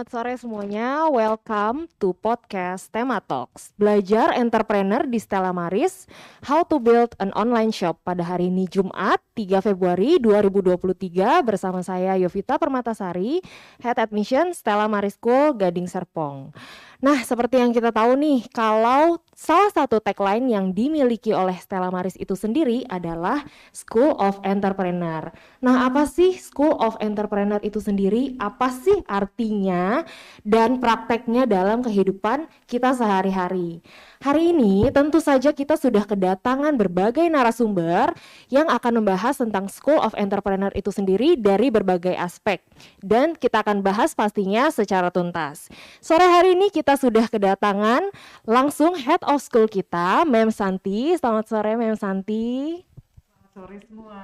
Selamat sore semuanya, welcome to podcast Tema Talks. Belajar entrepreneur di Stella Maris, How to Build an Online Shop pada hari ini Jumat 3 Februari 2023 bersama saya Yovita Permatasari, Head Admission Stella Maris School Gading Serpong. Nah, seperti yang kita tahu nih, kalau salah satu tagline yang dimiliki oleh Stella Maris itu sendiri adalah School of Entrepreneur. Nah, apa sih School of Entrepreneur itu sendiri? Apa sih artinya dan prakteknya dalam kehidupan kita sehari-hari? Hari ini tentu saja kita sudah kedatangan berbagai narasumber yang akan membahas tentang School of Entrepreneur itu sendiri dari berbagai aspek. Dan kita akan bahas pastinya secara tuntas. Sore hari ini kita sudah kedatangan langsung Head of School kita, Mem Santi. Selamat sore Mem Santi. Selamat sore semua.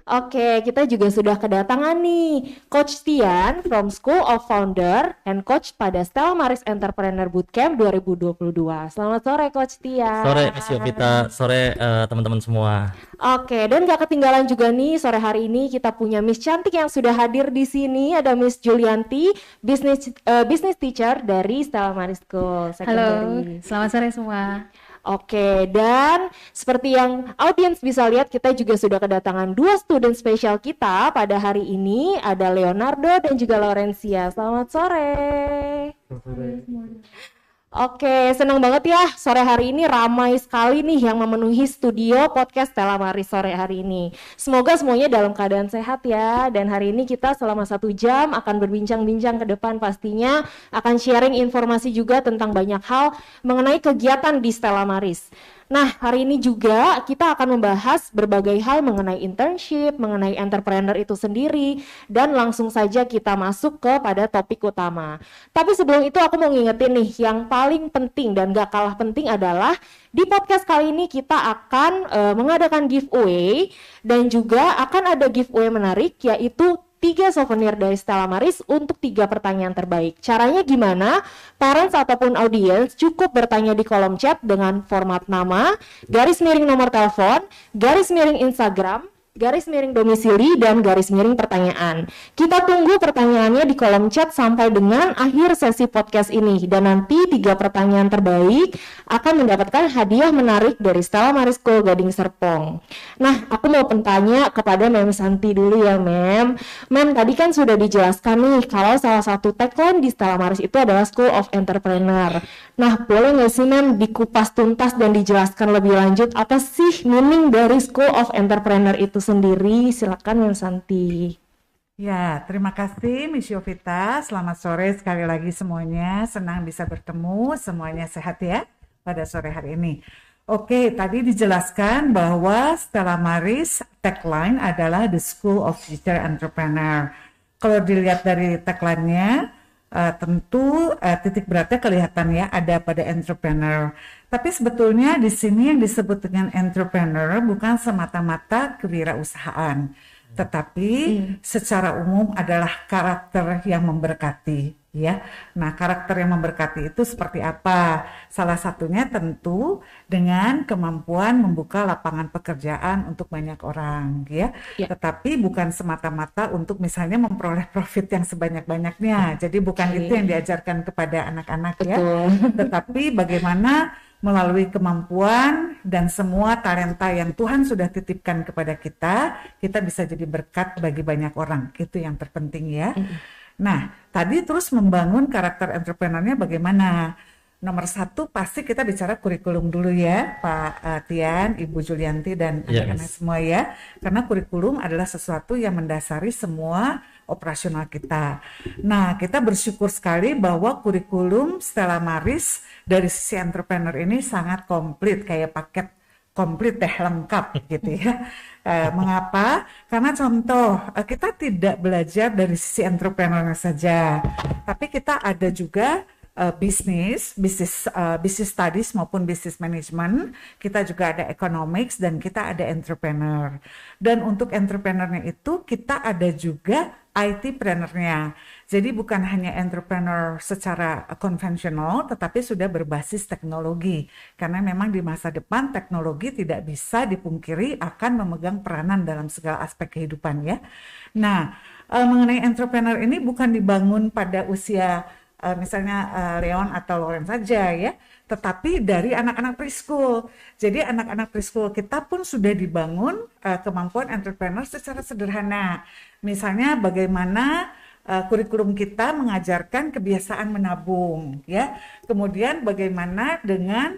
Oke, kita juga sudah kedatangan nih Coach Tian from School of Founder and Coach pada Stella Maris Entrepreneur Bootcamp 2022. Selamat sore Coach Tian. Sore Miss Yovita, sore teman-teman semua. Oke, dan gak ketinggalan juga nih sore hari ini kita punya Miss Cantik yang sudah hadir di sini. Ada Miss Julianti, business teacher dari Stella Maris School. Halo, selamat sore semua. Oke, dan seperti yang audiens bisa lihat, kita juga sudah kedatangan dua student spesial kita pada hari ini. Ada Leonardo dan juga Laurencia. Selamat sore. Oke, senang banget ya sore hari ini ramai sekali nih yang memenuhi studio podcast Stella Maris sore hari ini. Semoga semuanya dalam keadaan sehat ya. Dan hari ini kita selama 1 jam akan berbincang-bincang ke depan, pastinya akan sharing informasi juga tentang banyak hal mengenai kegiatan di Stella Maris. Nah, hari ini juga kita akan membahas berbagai hal mengenai internship, mengenai entrepreneur itu sendiri, dan langsung saja kita masuk kepada topik utama. Tapi sebelum itu aku mau ngingetin nih, yang paling penting dan gak kalah penting adalah di podcast kali ini kita akan mengadakan giveaway, dan juga akan ada giveaway menarik, yaitu 3 souvenir dari Stella Maris untuk 3 pertanyaan terbaik. Caranya gimana? Parents ataupun audiens cukup bertanya di kolom chat dengan format nama, garis miring nomor telepon, garis miring Instagram, garis miring domisili, dan garis miring pertanyaan. Kita tunggu pertanyaannya di kolom chat sampai dengan akhir sesi podcast ini. Dan nanti 3 pertanyaan terbaik akan mendapatkan hadiah menarik dari Stella Maris School Gading Serpong. Nah, aku mau bertanya kepada Mem Santi dulu ya, Mem. Mem, tadi kan sudah dijelaskan nih kalau salah satu tagline di Stella Maris itu adalah School of Entrepreneur. Nah, boleh nggak sih Mem dikupas tuntas dan dijelaskan lebih lanjut apa sih meaning dari School of Entrepreneur itu sendiri? Silakan Mem Santi. Ya, terima kasih Miss Yovita. Selamat sore sekali lagi semuanya. Senang bisa bertemu. Semuanya sehat ya pada sore hari ini. Oke, tadi dijelaskan bahwa Stella Maris tagline adalah The School of Future Entrepreneur. Kalau dilihat dari tagline-nya, tentu titik beratnya kelihatan ya ada pada entrepreneur. Tapi sebetulnya di sini yang disebut dengan entrepreneur bukan semata-mata kewirausahaan, tetapi secara umum adalah karakter yang memberkati ya. Nah, karakter yang memberkati itu seperti apa? Salah satunya tentu dengan kemampuan membuka lapangan pekerjaan untuk banyak orang ya. Tetapi bukan semata-mata untuk misalnya memperoleh profit yang sebanyak-banyaknya. Jadi bukan itu yang diajarkan kepada anak-anak ya. Tetapi bagaimana melalui kemampuan dan semua talenta yang Tuhan sudah titipkan kepada kita, kita bisa jadi berkat bagi banyak orang. Itu yang terpenting ya. Nah, tadi terus membangun karakter entrepreneurnya bagaimana? Nomor 1 pasti kita bicara kurikulum dulu ya, Pak Tian, Ibu Julianti, dan anak-anak semua ya. Karena kurikulum adalah sesuatu yang mendasari semua operasional kita. Nah, kita bersyukur sekali bahwa kurikulum Stella Maris dari sisi entrepreneur ini sangat komplit, kayak paket komplit deh, lengkap gitu ya. Mengapa? Karena contoh, kita tidak belajar dari sisi entrepreneur saja, tapi kita ada juga business studies maupun business management, kita juga ada economics, dan kita ada entrepreneur. Dan untuk entrepreneurnya itu kita ada juga IT-preneurnya. Jadi bukan hanya entrepreneur secara konvensional, tetapi sudah berbasis teknologi. Karena memang di masa depan teknologi tidak bisa dipungkiri akan memegang peranan dalam segala aspek kehidupan ya. Nah, mengenai entrepreneur ini bukan dibangun pada usia misalnya Leon atau Loren saja ya, tetapi dari anak-anak preschool. Jadi anak-anak preschool kita pun sudah dibangun kemampuan entrepreneur secara sederhana. Misalnya bagaimana kurikulum kita mengajarkan kebiasaan menabung ya. Kemudian bagaimana dengan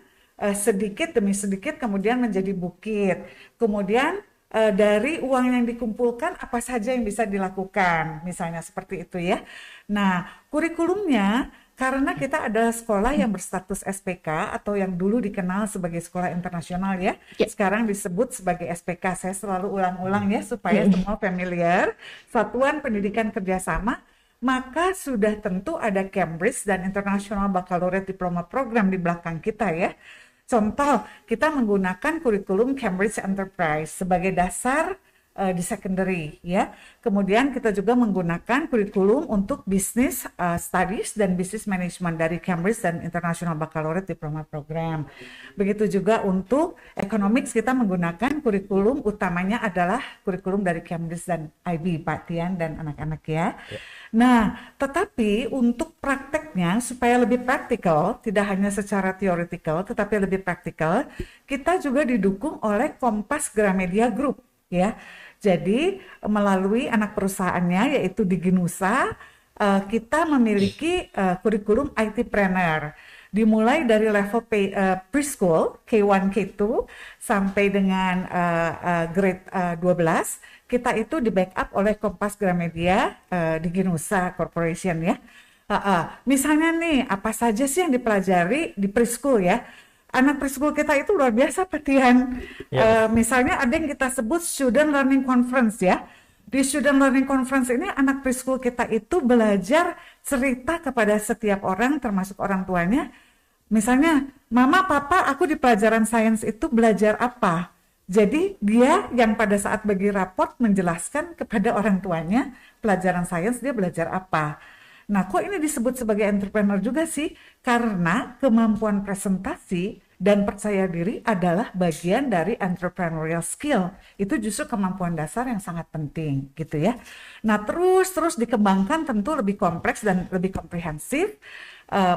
sedikit demi sedikit kemudian menjadi bukit. Kemudian dari uang yang dikumpulkan apa saja yang bisa dilakukan, misalnya seperti itu ya. Nah, kurikulumnya karena kita adalah sekolah yang berstatus SPK atau yang dulu dikenal sebagai sekolah internasional ya, sekarang disebut sebagai SPK. Saya selalu ulang-ulang ya supaya semua familiar. Satuan Pendidikan Kerjasama, maka sudah tentu ada Cambridge dan International Baccalaureate Diploma Program di belakang kita ya. Contoh, kita menggunakan kurikulum Cambridge Enterprise sebagai dasar di secondary ya. Kemudian kita juga menggunakan kurikulum untuk business studies dan business management dari Cambridge dan International Baccalaureate Diploma Program. Begitu juga untuk economics kita menggunakan kurikulum utamanya adalah kurikulum dari Cambridge dan IB, Pak Tian dan anak-anak ya. Nah, tetapi untuk prakteknya supaya lebih praktikal, tidak hanya secara theoretical tetapi lebih praktikal, kita juga didukung oleh Kompas Gramedia Group ya. Jadi melalui anak perusahaannya yaitu Diginusa, kita memiliki kurikulum IT-Planner. Dimulai dari level preschool K1, K2 sampai dengan grade 12, kita itu di backup oleh Kompas Gramedia Diginusa Corporation ya. Misalnya nih, apa saja sih yang dipelajari di preschool ya? Anak preschool kita itu luar biasa Petian. Misalnya ada yang kita sebut Student Learning Conference ya. Di Student Learning Conference ini anak preschool kita itu belajar cerita kepada setiap orang termasuk orang tuanya. Misalnya, Mama, Papa, aku di pelajaran sains itu belajar apa? Jadi dia yang pada saat bagi raport menjelaskan kepada orang tuanya pelajaran sains dia belajar apa. Nah, kok ini disebut sebagai entrepreneur juga sih? Karena kemampuan presentasi dan percaya diri adalah bagian dari entrepreneurial skill. Itu justru kemampuan dasar yang sangat penting, gitu ya. Nah, terus dikembangkan tentu lebih kompleks dan lebih komprehensif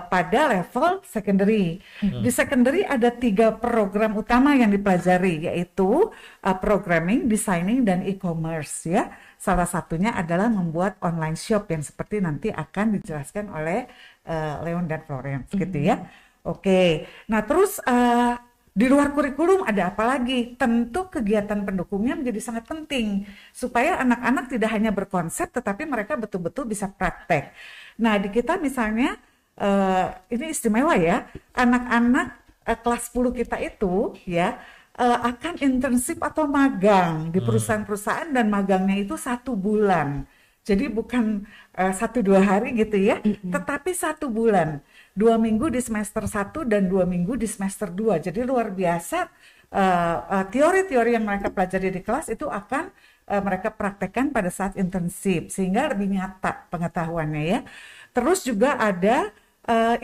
pada level secondary. Di secondary ada 3 program utama yang dipelajari, yaitu programming, designing, dan e-commerce ya. Salah satunya adalah membuat online shop yang seperti nanti akan dijelaskan oleh Leon dan Florence gitu ya. Oke, nah terus di luar kurikulum ada apa lagi? Tentu kegiatan pendukungnya menjadi sangat penting supaya anak-anak tidak hanya berkonsep tetapi mereka betul-betul bisa praktek. Nah di kita misalnya ini istimewa ya, anak-anak kelas 10 kita itu ya akan internship atau magang di perusahaan-perusahaan dan magangnya itu 1 bulan. Jadi bukan 1-2 hari gitu ya, tetapi 1 bulan. 2 minggu di semester 1 dan 2 minggu di semester 2. Jadi luar biasa teori-teori yang mereka pelajari di kelas itu akan mereka praktekkan pada saat internship sehingga lebih nyata pengetahuannya ya. Terus juga ada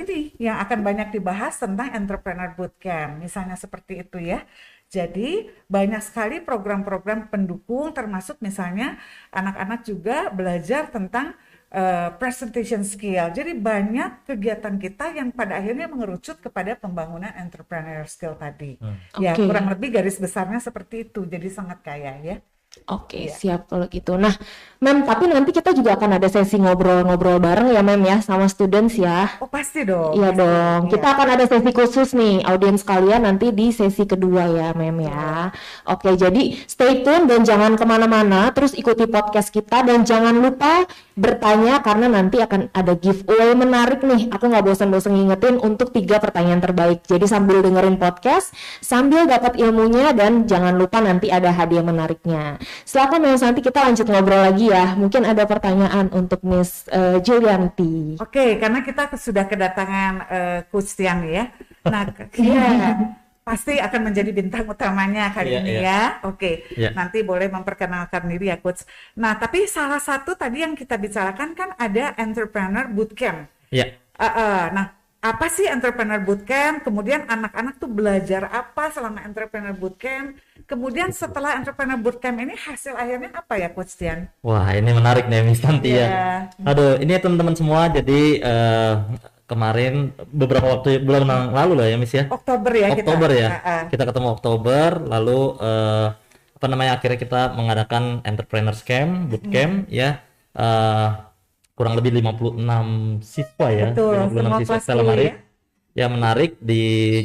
ini yang akan banyak dibahas tentang entrepreneur bootcamp, misalnya seperti itu ya. Jadi banyak sekali program-program pendukung termasuk misalnya anak-anak juga belajar tentang presentation skill. Jadi banyak kegiatan kita yang pada akhirnya mengerucut kepada pembangunan entrepreneur skill tadi. Ya kurang lebih garis besarnya seperti itu. Jadi sangat kaya ya. Oke, siap kalau gitu. Nah, Mem, tapi nanti kita juga akan ada sesi ngobrol-ngobrol bareng ya, Mem ya, sama students ya. Oh, pasti dong. Iya dong. Iya. Kita akan ada sesi khusus nih, audiens kalian nanti di sesi kedua ya, Mem ya. Oke, jadi stay tune dan jangan kemana-mana, terus ikuti podcast kita dan jangan lupa bertanya karena nanti akan ada giveaway menarik nih. Aku nggak bosan-bosan ngingetin untuk 3 pertanyaan terbaik. Jadi sambil dengerin podcast, sambil dapat ilmunya dan jangan lupa nanti ada hadiah menariknya. Silakan Miss, nanti kita lanjut ngobrol lagi ya. Mungkin ada pertanyaan untuk Miss Julianti. Oke, karena kita sudah kedatangan Coach Tian ya. Nah, pasti akan menjadi bintang utamanya kali ini ya. Oke, nanti boleh memperkenalkan diri ya Coach. Nah, tapi salah satu tadi yang kita bicarakan kan ada Entrepreneur Bootcamp. Iya. Nah, apa sih Entrepreneur Bootcamp? Kemudian anak-anak tuh belajar apa selama Entrepreneur Bootcamp? kemudian setelah entrepreneur bootcamp ini hasil akhirnya apa ya Coach Dian? Wah, ini menarik nih Miss Tanti ya. Iya. Aduh, ini teman-teman semua. Jadi kemarin beberapa bulan yang lalu lah ya Miss ya. Oktober ya Oktober kita. ya. Kita ketemu Oktober, lalu akhirnya kita mengadakan entrepreneur camp, bootcamp ya. Kurang lebih 56 siswa ya. Betul, 56 semua siswa kelas Stella dulu Maris. ya. Ya menarik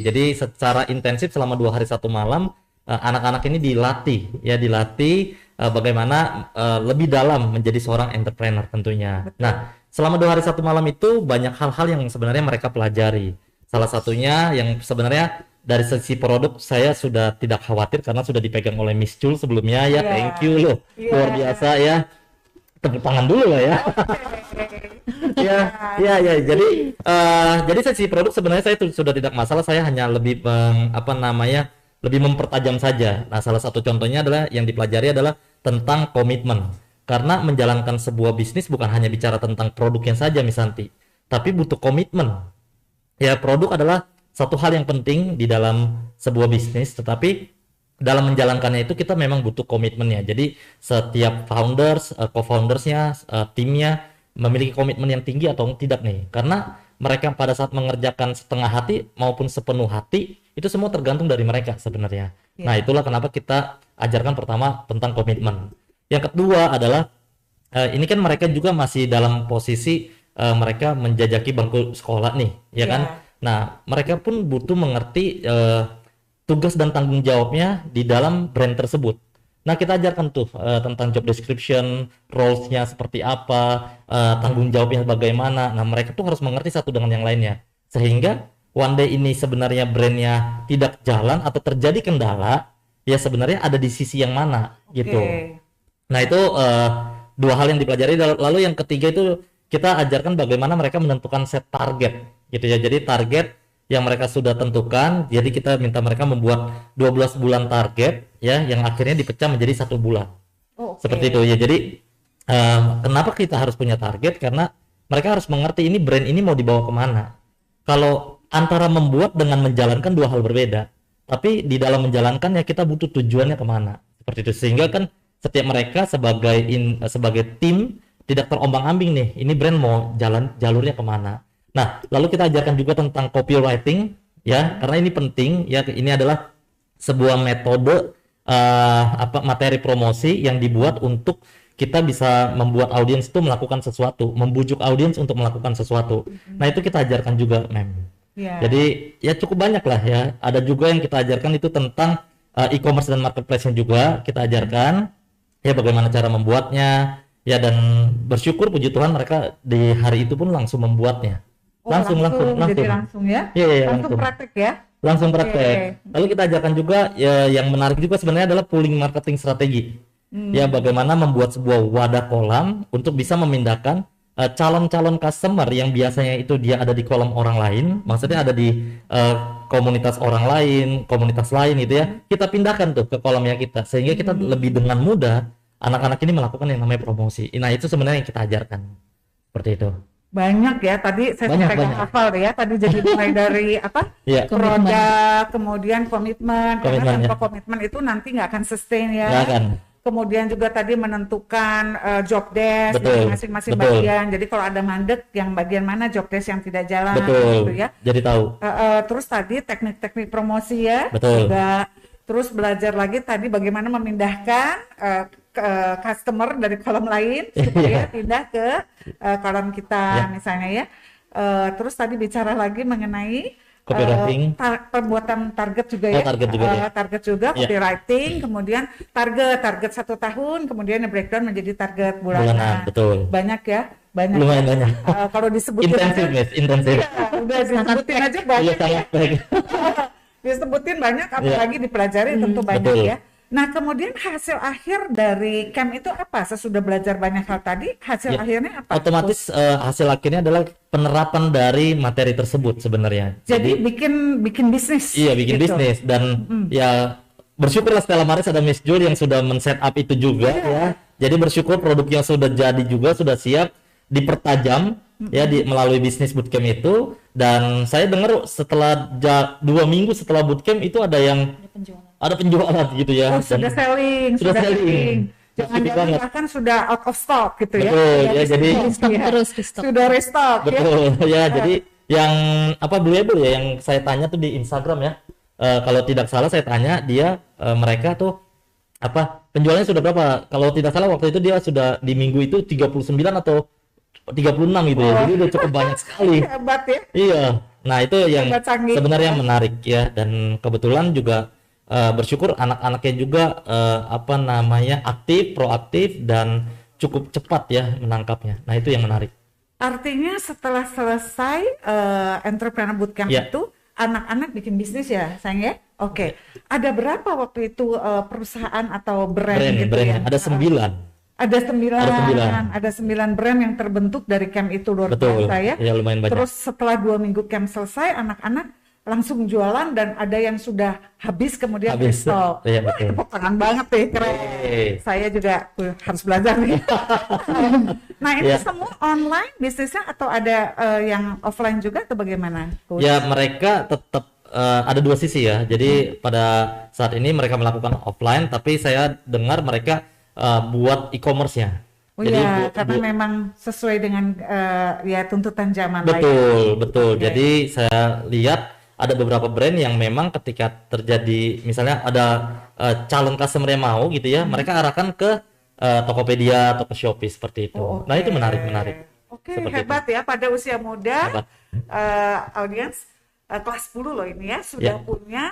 jadi secara intensif selama 2 hari 1 malam anak-anak ini dilatih bagaimana lebih dalam menjadi seorang entrepreneur tentunya. Betul. Nah, selama 2 hari 1 malam itu banyak hal-hal yang sebenarnya mereka pelajari. Salah satunya yang sebenarnya dari sisi produk saya sudah tidak khawatir karena sudah dipegang oleh Miss Jul sebelumnya ya. Yeah. Thank you loh. Yeah. Luar biasa ya. Tepuk tangan dulu lah ya. ya. Jadi sisi produk sebenarnya saya sudah tidak masalah. Saya hanya lebih lebih mempertajam saja. Nah, salah satu contohnya adalah yang dipelajari adalah tentang komitmen. Karena menjalankan sebuah bisnis bukan hanya bicara tentang produknya saja, Miss Santi, tapi butuh komitmen. Ya, produk adalah satu hal yang penting di dalam sebuah bisnis, tetapi dalam menjalankannya itu kita memang butuh komitmennya. Jadi setiap founders, co-foundersnya, timnya memiliki komitmen yang tinggi atau tidak nih. Karena mereka pada saat mengerjakan setengah hati maupun sepenuh hati itu semua tergantung dari mereka sebenarnya. Yeah. Nah, itulah kenapa kita ajarkan pertama tentang komitmen. Yang kedua adalah ini kan mereka juga masih dalam posisi mereka menjajaki bangku sekolah nih, ya kan? Nah, mereka pun butuh mengerti tugas dan tanggung jawabnya di dalam brand tersebut. Nah, kita ajarkan tuh tentang job description, roles-nya seperti apa, tanggung jawabnya bagaimana. Nah, mereka tuh harus mengerti satu dengan yang lainnya. Sehingga one day ini sebenarnya brandnya tidak jalan atau terjadi kendala, ya sebenarnya ada di sisi yang mana gitu. Nah, itu 2 hal yang dipelajari. Lalu yang ketiga itu kita ajarkan bagaimana mereka menentukan set target gitu ya. Jadi target yang mereka sudah tentukan, jadi kita minta mereka membuat 12 bulan target ya, yang akhirnya dipecah menjadi 1 bulan. Seperti itu ya. Jadi kenapa kita harus punya target? Karena mereka harus mengerti ini brand ini mau dibawa kemana. Kalau antara membuat dengan menjalankan 2 hal berbeda, tapi di dalam menjalankan ya kita butuh tujuannya kemana. Seperti itu, sehingga kan setiap mereka sebagai tim tidak terombang-ambing nih, ini brand mau jalurnya kemana. Nah, lalu kita ajarkan juga tentang copywriting ya, karena ini penting ya. Ini adalah sebuah metode materi promosi yang dibuat untuk kita bisa membuat audiens itu melakukan sesuatu, membujuk audiens untuk melakukan sesuatu. Nah, itu kita ajarkan juga, Mem. Jadi ya cukup banyak lah ya. Ada juga yang kita ajarkan itu tentang e-commerce dan marketplace-nya juga kita ajarkan ya, bagaimana cara membuatnya ya, dan bersyukur puji Tuhan mereka di hari itu pun langsung membuatnya. Langsung. Jadi langsung ya? Iya, langsung praktek ya? Langsung praktek. Lalu kita ajarkan juga ya, yang menarik juga sebenarnya adalah pooling marketing strategi. Ya, bagaimana membuat sebuah wadah kolam untuk bisa memindahkan calon-calon customer yang biasanya itu dia ada di kolom orang lain, maksudnya ada di komunitas orang lain, komunitas lain gitu ya. Kita pindahkan tuh ke kolomnya kita, sehingga kita lebih dengan mudah anak-anak ini melakukan yang namanya promosi. Nah, itu sebenarnya yang kita ajarkan. Seperti itu. Banyak ya, tadi saya sampai hafal ya, tadi jadi mulai dari apa? Produk, kemudian komitmen, karena tanpa komitmen itu nanti nggak akan sustain ya. Nggak akan. Kemudian juga tadi menentukan job desk di masing-masing bagian. Jadi kalau ada mandek, yang bagian mana job desk yang tidak jalan, gitu ya. Jadi tahu. Terus tadi teknik-teknik promosi ya, betul. Juga. Terus belajar lagi tadi bagaimana memindahkan customer dari kolom lain supaya pindah ke kolom kita misalnya ya. Terus tadi bicara lagi mengenai copywriting, pembuatan target juga ya. Target juga copywriting, kemudian target 1 tahun, kemudian breakdown menjadi target bulanan. Betul. Banyak ya, banyak. Lumayan banyak. Kalau disebutin intensif. Udah disebutin aja banyak. Disebutin banyak, apalagi dipelajari tentu banyak ya. Nah, kemudian hasil akhir dari camp itu apa? Sesudah belajar banyak hal tadi, hasil akhirnya apa? Otomatis hasil akhirnya adalah penerapan dari materi tersebut sebenarnya. Jadi bikin bisnis. Iya, bikin bisnis, dan ya bersyukurlah Stella Maris ada Miss Jul yang sudah men-set up itu juga ya. Jadi bersyukur produknya sudah jadi juga, sudah siap dipertajam ya melalui bisnis bootcamp itu. Dan saya dengar setelah 2 minggu setelah bootcamp itu ada yang ada penjualan gitu ya. Oh, sudah selling, sudah selling. Jangan-jangan bahkan sudah out of stock gitu ya. Betul, ya, jadi restock terus restock. Sudah restock ya. betul ya. Jadi yang apa beliau ya yang saya tanya tuh di Instagram ya. Kalau tidak salah saya tanya dia mereka tuh apa penjualannya sudah berapa? Kalau tidak salah waktu itu dia sudah di minggu itu 39 atau 36 gitu ya. Jadi udah cukup banyak sekali. Hebat ya. Iya. Nah, itu yang Hebat, canggih. sebenarnya menarik ya, dan kebetulan juga bersyukur anak-anaknya juga apa namanya aktif, proaktif dan cukup cepat ya menangkapnya. Nah, itu yang menarik. Artinya setelah selesai entrepreneur bootcamp Ya. itu anak-anak bikin bisnis ya, sayang ya? Oke. Ada berapa waktu itu perusahaan atau brand gitu ya? Ada 9. Ada 9. Ada 9. Ada 9 brand yang terbentuk dari camp itu, luar Betul. biasa ya. Ya, lumayan banyak. Terus setelah 2 minggu camp selesai, anak-anak langsung jualan dan ada yang sudah habis kemudian Habis. restock. Iya, betul. Tepuk tangan banget nih, keren. Yeay. Saya juga harus belajar nih. Nah, ini Ya. semua online bisnisnya atau ada yang offline juga atau bagaimana, Coach? Ya, mereka tetap ada dua sisi ya. Jadi pada saat ini mereka melakukan offline, tapi saya dengar mereka buat e-commerce-nya. Oh Jadi iya, karena memang sesuai dengan ya tuntutan zaman lah ya. betul, betul. Oke. Jadi saya lihat ada beberapa brand yang memang ketika terjadi misalnya ada calon customer yang mau gitu ya, mereka arahkan ke Tokopedia atau ke Shopee seperti itu. Oh, Nah, itu oke. menarik. Oke, Seperti hebat ya pada usia muda. Hebat. Audiens kelas 10 loh ini ya sudah Ya. punya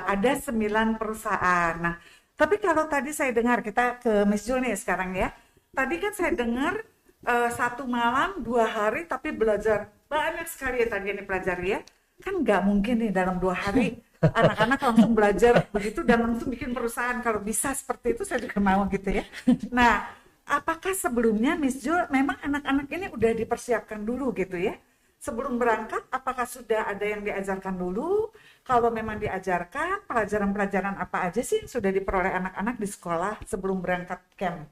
ada 9 perusahaan. Nah, tapi kalau tadi saya dengar kita ke Miss Jul nih sekarang ya. Tadi kan saya dengar 1 malam 2 hari tapi belajar banyak sekali ya tadi yang dipelajari ya. Kan nggak mungkin nih dalam 2 hari anak-anak langsung belajar begitu dan langsung bikin perusahaan. Kalau bisa seperti itu saya juga mau gitu ya. Nah, apakah sebelumnya Miss Jul memang anak-anak ini udah dipersiapkan dulu gitu ya? Sebelum berangkat, apakah sudah ada yang diajarkan dulu? Kalau memang diajarkan, pelajaran-pelajaran apa aja sih yang sudah diperoleh anak-anak di sekolah sebelum berangkat camp?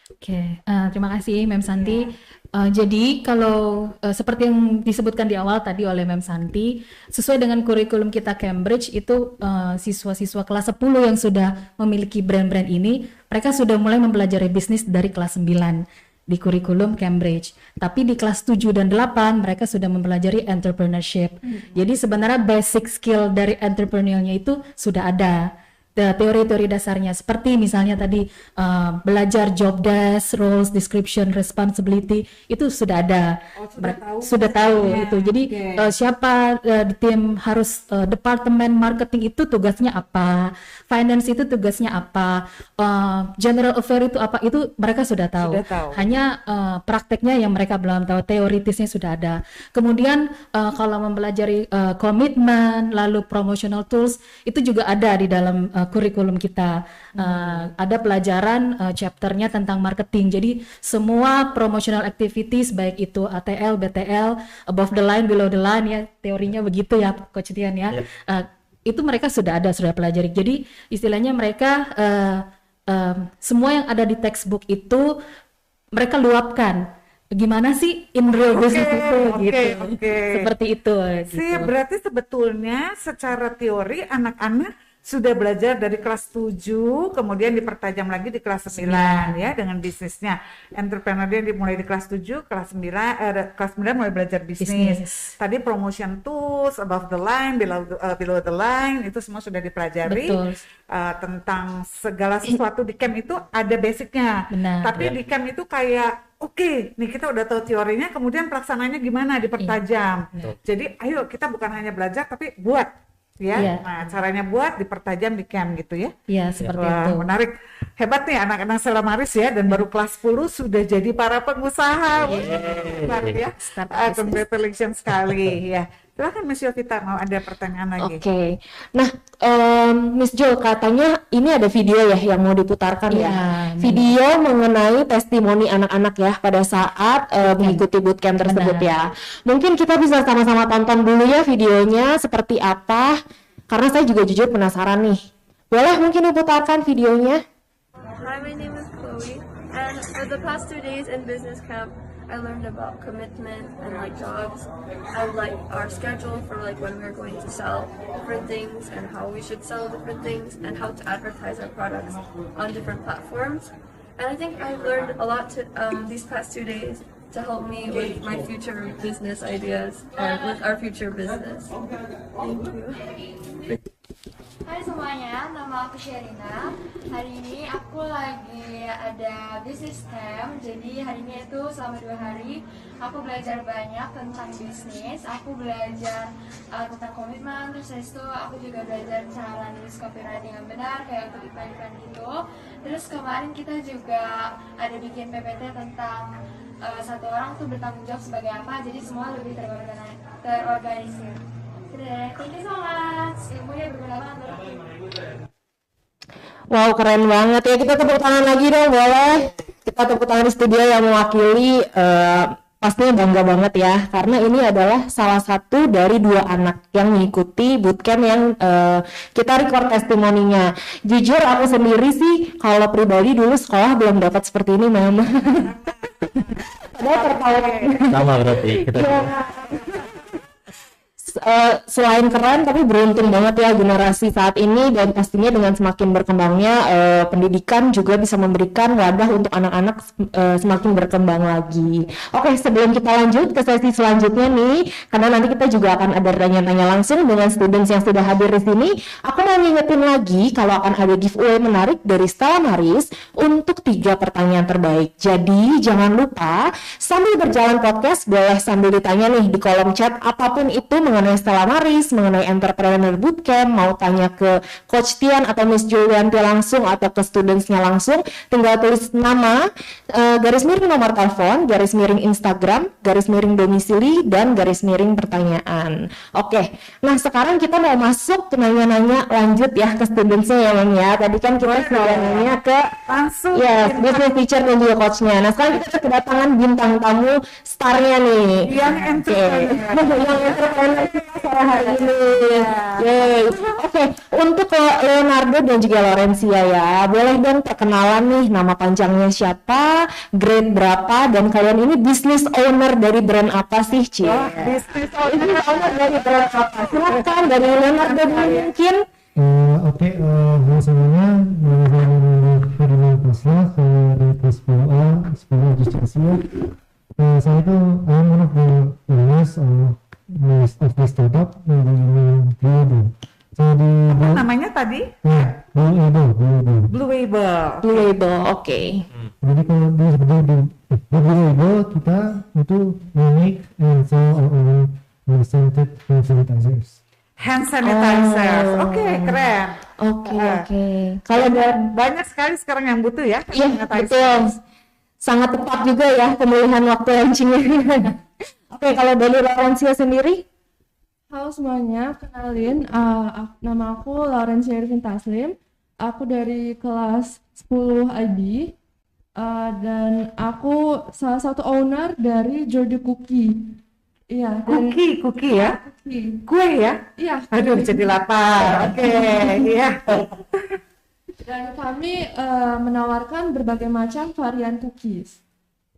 Oke, terima kasih Mem Santi. Jadi kalau seperti yang disebutkan di awal tadi oleh Mem Santi, sesuai dengan kurikulum kita Cambridge itu siswa-siswa kelas 10 yang sudah memiliki brand-brand ini, mereka sudah mulai mempelajari bisnis dari kelas 9 di kurikulum Cambridge. Tapi di kelas 7 dan 8 mereka sudah mempelajari entrepreneurship. Jadi sebenarnya basic skill dari entrepreneurnya itu sudah ada. Teori-teori dasarnya seperti misalnya tadi belajar job desk, roles, description, responsibility itu sudah ada. Sudah tahu Ya, itu. Jadi oke. siapa di tim harus departemen marketing itu tugasnya apa, finance itu tugasnya apa, general affair itu apa, itu mereka sudah tahu. Sudah tahu. Hanya prakteknya yang mereka belum tahu, teoritisnya sudah ada. Kemudian kalau mempelajari komitmen, lalu promotional tools itu juga ada di dalam kurikulum kita. Ada pelajaran chapternya tentang marketing. Jadi semua promotional activities baik itu ATL, BTL, above the line, below the line ya, teorinya begitu ya Coach Tian ya. Itu mereka sudah pelajari. Jadi istilahnya mereka semua yang ada di textbook itu mereka luapkan. Gimana sih in real business itu gitu. Seperti itu gitu. Sih, berarti sebetulnya secara teori anak-anak sudah belajar dari kelas 7, kemudian dipertajam lagi di kelas 9 ya dengan bisnisnya. Entrepreneur dia dimulai di kelas 7, kelas 9 mulai belajar bisnis. Tadi promotion tools, above the line, below the line, itu semua sudah dipelajari. Betul. Tentang segala sesuatu di camp itu ada basicnya. Benar. Tapi di camp itu kayak oke, nih kita udah tahu teorinya, kemudian pelaksananya gimana dipertajam. Jadi ayo kita bukan hanya belajar tapi buat. Ya, Iya. nah caranya buat dipertajam di camp gitu ya. Ya, seperti Wah, itu. menarik. Hebat nih anak-anak Selamaris ya, dan baru kelas 10 sudah jadi para pengusaha. Menarik ya. Start business. Congratulations sekali ya. Silakan Miss Yovita, mau ada pertanyaan lagi. Oke. Nah, Miss Jo, katanya ini ada video ya yang mau diputarkan ya. Iya, Video mengenai testimoni anak-anak ya pada saat mengikuti bootcamp tersebut ya. Mungkin kita bisa sama-sama tonton dulu ya videonya seperti apa. Karena saya juga jujur penasaran nih. Boleh mungkin diputarkan videonya? Hi, my name is Chloe, and for the past 2 days in business camp, I learned about commitment and like jobs and like our schedule for like when we're going to sell different things and how we should sell different things and how to advertise our products on different platforms. And I think I've learned a lot these past 2 days to help me with my future business ideas and with our future business. Thank you. Hai semuanya, nama aku Sherina. Hari ini aku lagi ada business camp. Jadi hari ini itu selama 2 hari aku belajar banyak tentang bisnis. Aku belajar tentang komitmen, terus itu aku juga belajar cara nulis copywriting yang benar kayak untuk iklan-iklan gitu. Terus kemarin kita juga ada bikin PPT tentang satu orang tuh bertanggung jawab sebagai apa. Jadi semua lebih terorganisir. Thank you so much. Ilmunya berguna banget. Wow, keren banget ya. Kita tepuk tangan lagi dong, boleh? Kita tepuk tangan di studio yang mewakili pastinya bangga banget ya. Karena ini adalah salah satu dari 2 anak yang mengikuti bootcamp yang kita record testimoninya. Jujur aku sendiri sih kalau pribadi dulu sekolah belum dapat seperti ini, Mama. Padahal tertawa. Sama berarti kita. Selain keren tapi beruntung banget ya generasi saat ini, dan pastinya dengan semakin berkembangnya pendidikan juga bisa memberikan wadah untuk anak-anak semakin berkembang lagi. Oke, sebelum kita lanjut ke sesi selanjutnya nih, karena nanti kita juga akan ada tanya-tanya langsung dengan students yang sudah hadir di sini, aku mau ngingetin lagi kalau akan ada giveaway menarik dari Stella Maris untuk 3 pertanyaan terbaik. Jadi jangan lupa sambil berjalan podcast boleh sambil ditanya nih di kolom chat apapun itu mengenai Stella Maris, mengenai Entrepreneur Bootcamp, mau tanya ke Coach Tian atau Miss Julianti langsung atau ke studentsnya langsung, tinggal tulis nama, garis miring nomor telepon, garis miring Instagram, garis miring domisili, dan garis miring pertanyaan. Oke, nah sekarang kita mau masuk ke nanya-nanya lanjut ya ke studentsnya ya, Mam ya. Tadi kan kita sudah nanya ke Langsung business teacher dan juga coachnya. Nah sekarang kita kedatangan bintang tamu starnya nih. yang entrepreneur. Yang entrepreneur sore hari ini. Yeay. Oke, untuk Leonardo dan juga Laurencia ya, boleh dong perkenalan nih, nama panjangnya siapa, grade berapa, dan kalian ini business owner dari brand apa sih, Ci? Business Owner dari brand apa? Silakan dari Leonardo dulu mungkin. Oke, halo semuanya, nama saya Ferdinand Pasla, saya dari kelas 10A, 10 Justicia. Saya itu one of the owners of the startup yang namanya Blue Able. Jadi apa namanya tadi? Ya, Blue Able. Blue Able. Blue Label, oke. Jadi kalau di Blue Able kita itu make and sell our own scented hand sanitizers. Hand sanitizer. Oke, keren. Oke. Kalau Banyak sekali sekarang yang butuh ya. iya hand sanitizer. betul, sangat tepat juga ya pemilihan waktu launchingnya. Oke, kalau dari Laurencia sendiri? Halo semuanya, kenalin, nama aku Laurencia Irvin Taslim. Aku dari kelas 10 IB, dan aku salah satu owner dari Jordi Cookie. Iya, dan Cookie ya? Cookie. Kue ya? Iya. Aduh, jadi lapar. Oke, iya. Dan kami menawarkan berbagai macam varian cookies.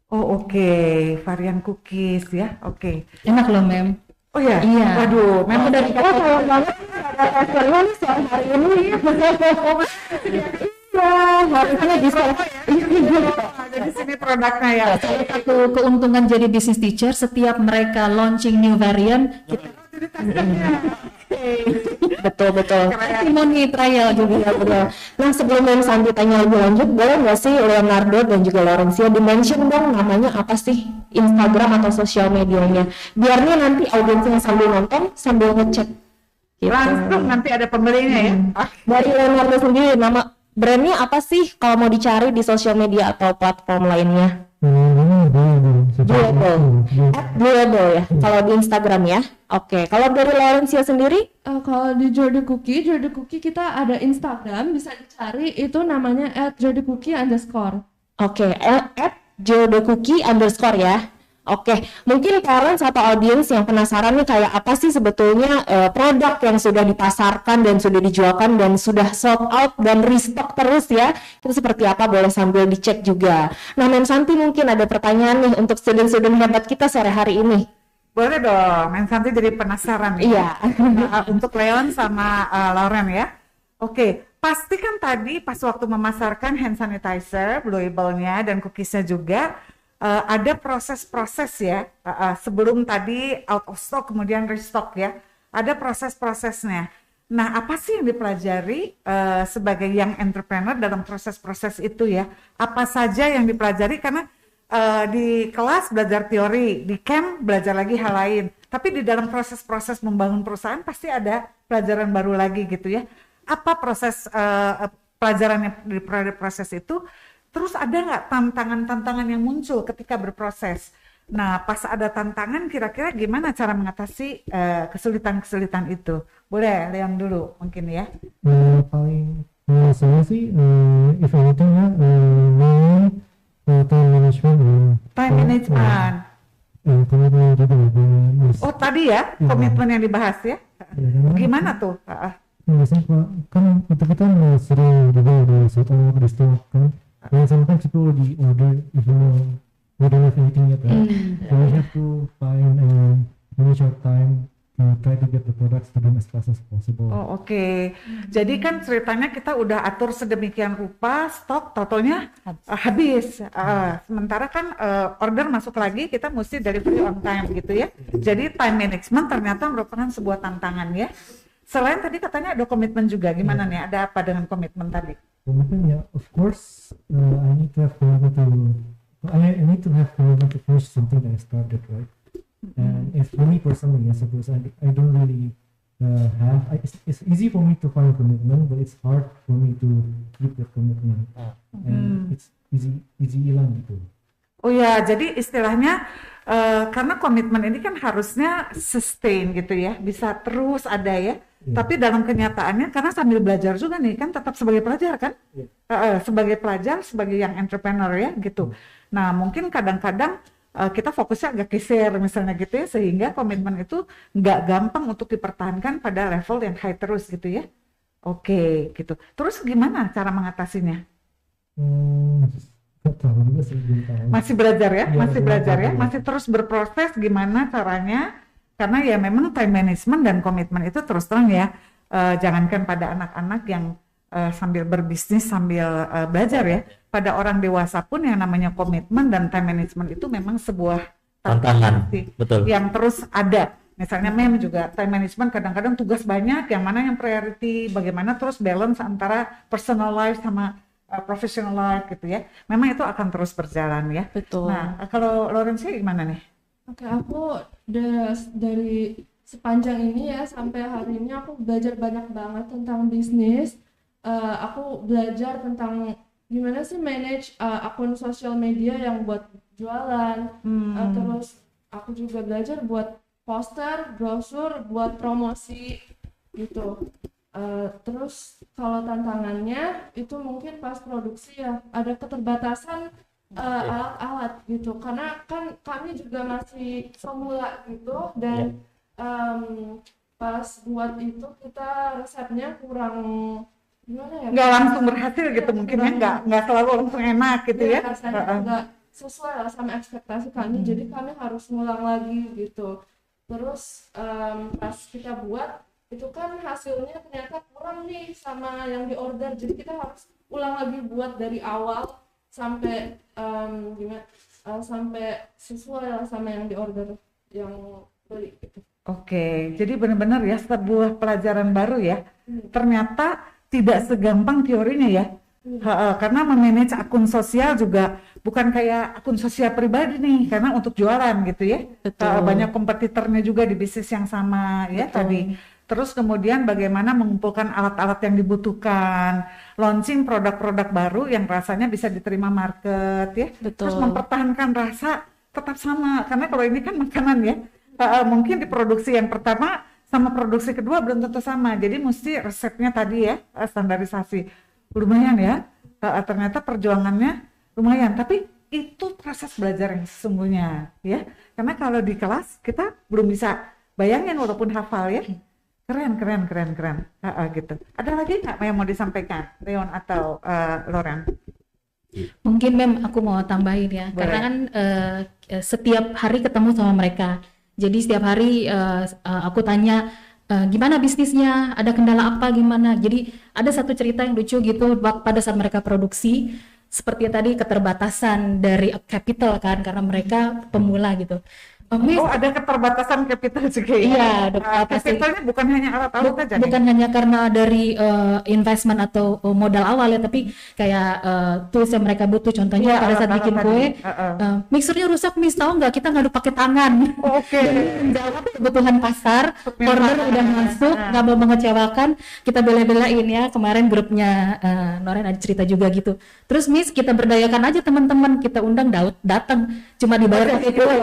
Oh, oke. Varian cookies ya. Oke. Enak loh, Mem. Oh ya? Iya. Waduh, memang dari Sayang banget ada testernya nih sore hari ini. Iya, harusnya bisa. ada di sini produknya ya. Salah satu keuntungan jadi business teacher, setiap mereka launching new variant, kita Betul. testimoni trial juga. Betul. Nah sebelum Mem Santi tanya lebih lanjut, boleh nggak sih Leonardo dan juga Laurencia di-mention dong namanya apa sih, Instagram atau sosial medianya, biar nih nanti audiensnya sambil nonton sambil ngecek gitu. Langsung nanti ada pembelinya ya. Dari Leonardo sendiri, nama brandnya apa sih kalau mau dicari di sosial media atau platform lainnya? Doable ya, kalau di Instagram ya. Oke, kalau dari Laurencia sendiri? Kalau di Jordi Cookie kita ada Instagram, bisa dicari, itu namanya @jordicookie_. Oke, @jordicookie_ ya. Oke, mungkin parents atau audiens yang penasaran nih kayak apa sih sebetulnya produk yang sudah dipasarkan dan sudah dijualkan dan sudah sold out dan restock terus ya, itu seperti apa, boleh sambil dicek juga. Nah, Mem Santi mungkin ada pertanyaan nih untuk student-student hebat kita sore hari ini. Boleh dong, Men Santi jadi penasaran. Iya. Untuk Leon sama Lauren ya. Oke, pasti kan tadi pas waktu memasarkan hand sanitizer, blue label-nya dan cookies-nya juga, ada proses-proses ya, sebelum tadi out of stock kemudian restock ya, ada proses-prosesnya. Nah, apa sih yang dipelajari sebagai young entrepreneur dalam proses-proses itu ya? Apa saja yang dipelajari, karena di kelas belajar teori, di camp belajar lagi hal lain, tapi di dalam proses-proses membangun perusahaan pasti ada pelajaran baru lagi gitu ya. Apa proses pelajaran yang di proses itu? Terus ada nggak tantangan-tantangan yang muncul ketika berproses? Nah, pas ada tantangan, kira-kira gimana cara mengatasi kesulitan-kesulitan itu? Boleh, Leon dulu mungkin ya. Paling saya sih, if anything ya, time management. Time management. Komitmen juga. Oh, tadi ya, komitmen yang dibahas ya. Gimana tuh? Biasanya kan kita sering juga di set up, di stock kan. And sometimes people already order if we don't have anything yet, right? So we have to find and manage our time to try to get the products to them as fast as possible. Oh, oke. Jadi kan ceritanya kita udah atur sedemikian rupa, stok totalnya habis. Sementara kan order masuk lagi, kita mesti delivery on time gitu ya. Jadi time management ternyata merupakan sebuah tantangan ya. Selain tadi katanya ada komitmen juga, gimana nih? Ada apa dengan komitmen tadi? Komitmen ya, of course, I need to have commitment to have commitment to finish something that I started, right? And if for me personally, I suppose I don't really it's easy for me to find commitment, but it's hard for me to keep the commitment, and it's easy hilang gitu. Oh ya, jadi istilahnya karena komitmen ini kan harusnya sustain gitu ya, bisa terus ada ya. Tapi dalam kenyataannya, karena sambil belajar juga nih, kan tetap sebagai pelajar kan, sebagai pelajar, sebagai yang entrepreneur ya gitu. Nah, mungkin kadang-kadang kita fokusnya agak geser misalnya gitu ya, sehingga komitmen itu nggak gampang untuk dipertahankan pada level yang high terus gitu ya. Oke, gitu. Terus gimana cara mengatasinya? Masih belajar ya, masih terus berproses gimana caranya. Karena ya memang time management dan komitmen itu terus terang ya, jangankan pada anak-anak yang sambil berbisnis sambil belajar ya, pada orang dewasa pun yang namanya komitmen dan time management itu memang sebuah tantangan, betul. Yang terus ada. Misalnya Mem juga time management, kadang-kadang tugas banyak, yang mana yang priority, bagaimana terus balance antara personal life sama professional life gitu ya. Memang itu akan terus berjalan ya. Betul. Nah, kalau Laurencia gimana nih? Oke, aku dari sepanjang ini ya sampai hari ini aku belajar banyak banget tentang bisnis. Aku belajar tentang gimana sih manage akun sosial media yang buat jualan. Terus aku juga belajar buat poster, brosur, buat promosi gitu. Terus kalau tantangannya itu mungkin pas produksi ya ada keterbatasan alat-alat gitu, karena kan kami juga masih pemula gitu dan pas buat itu kita resepnya kurang gimana ya, nggak langsung berhasil gitu mungkin ya, nggak selalu langsung enak gitu ya, rasanya nggak sesuai lah sama ekspektasi kami, jadi kami harus ngulang lagi gitu. Terus pas kita buat itu kan hasilnya ternyata kurang nih sama yang diorder, jadi kita harus ulang lagi buat dari awal sampai sampai sesuai lah sama yang diorder yang beli gitu. Oke, jadi benar-benar ya sebuah pelajaran baru ya. Ternyata tidak segampang teorinya ya. Karena memanage akun sosial juga bukan kayak akun sosial pribadi nih, karena untuk jualan gitu ya. Banyak kompetitornya juga di bisnis yang sama ya tadi. Terus kemudian bagaimana mengumpulkan alat-alat yang dibutuhkan, launching produk-produk baru yang rasanya bisa diterima market ya. Terus mempertahankan rasa tetap sama, karena kalau ini kan makanan ya, mungkin di produksi yang pertama sama produksi kedua belum tentu sama, jadi mesti resepnya tadi ya, standarisasi. Lumayan ya, ternyata perjuangannya lumayan, tapi itu proses belajar yang sesungguhnya ya. Karena kalau di kelas kita belum bisa bayangin walaupun hafal ya. Keren. Gitu. Ada lagi nggak yang mau disampaikan, Leon atau Loren? Mungkin Mem aku mau tambahin ya, Boleh. karena kan setiap hari ketemu sama mereka. Jadi setiap hari aku tanya gimana bisnisnya, ada kendala apa gimana. Jadi ada satu cerita yang lucu gitu pada saat mereka produksi, seperti tadi keterbatasan dari capital kan, karena mereka pemula gitu. Miss, Oh, ada keterbatasan capital juga ya? Iya, pasti. Capitalnya bukan hanya alat-alat aja nih? bukan hanya karena dari investment atau modal awal ya, tapi kayak tools yang mereka butuh. Contohnya Iya, pada saat alat-alat bikin tadi. kue, mixernya rusak, Miss, tahu nggak kita ngaduk pakai tangan. Oke. Menjawab kebutuhan pasar, Memang. order udah masuk, nggak mau mengecewakan, kita bela-belain ya. Kemarin grupnya Noren ada cerita juga gitu. Terus Miss, kita berdayakan aja teman-teman, kita undang Daud datang, cuma dibayar pakai kue.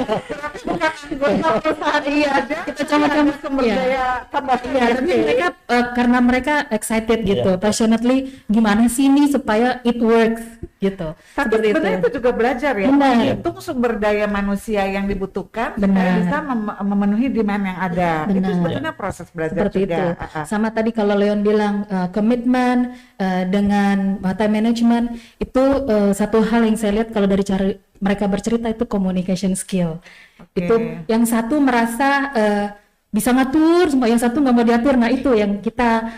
Bukan anggota perusahaan aja, Kita sama-sama sumber iya. daya tambah. Iya, tapi mereka karena mereka excited gitu, Iya. passionately gimana sih ini supaya it works gitu. Tapi Seperti sebenarnya itu juga belajar ya, Benar. menghitung sumber daya manusia yang dibutuhkan supaya Benar. bisa memenuhi demand yang ada. Itu Benar. sebetulnya proses belajar Seperti juga. itu. Ah. Sama tadi kalau Leon bilang komitmen dengan time management itu satu hal yang saya lihat kalau dari cara mereka bercerita itu communication skill. Oke. Itu yang satu merasa bisa ngatur, semua yang satu nggak mau diatur. Nah itu yang kita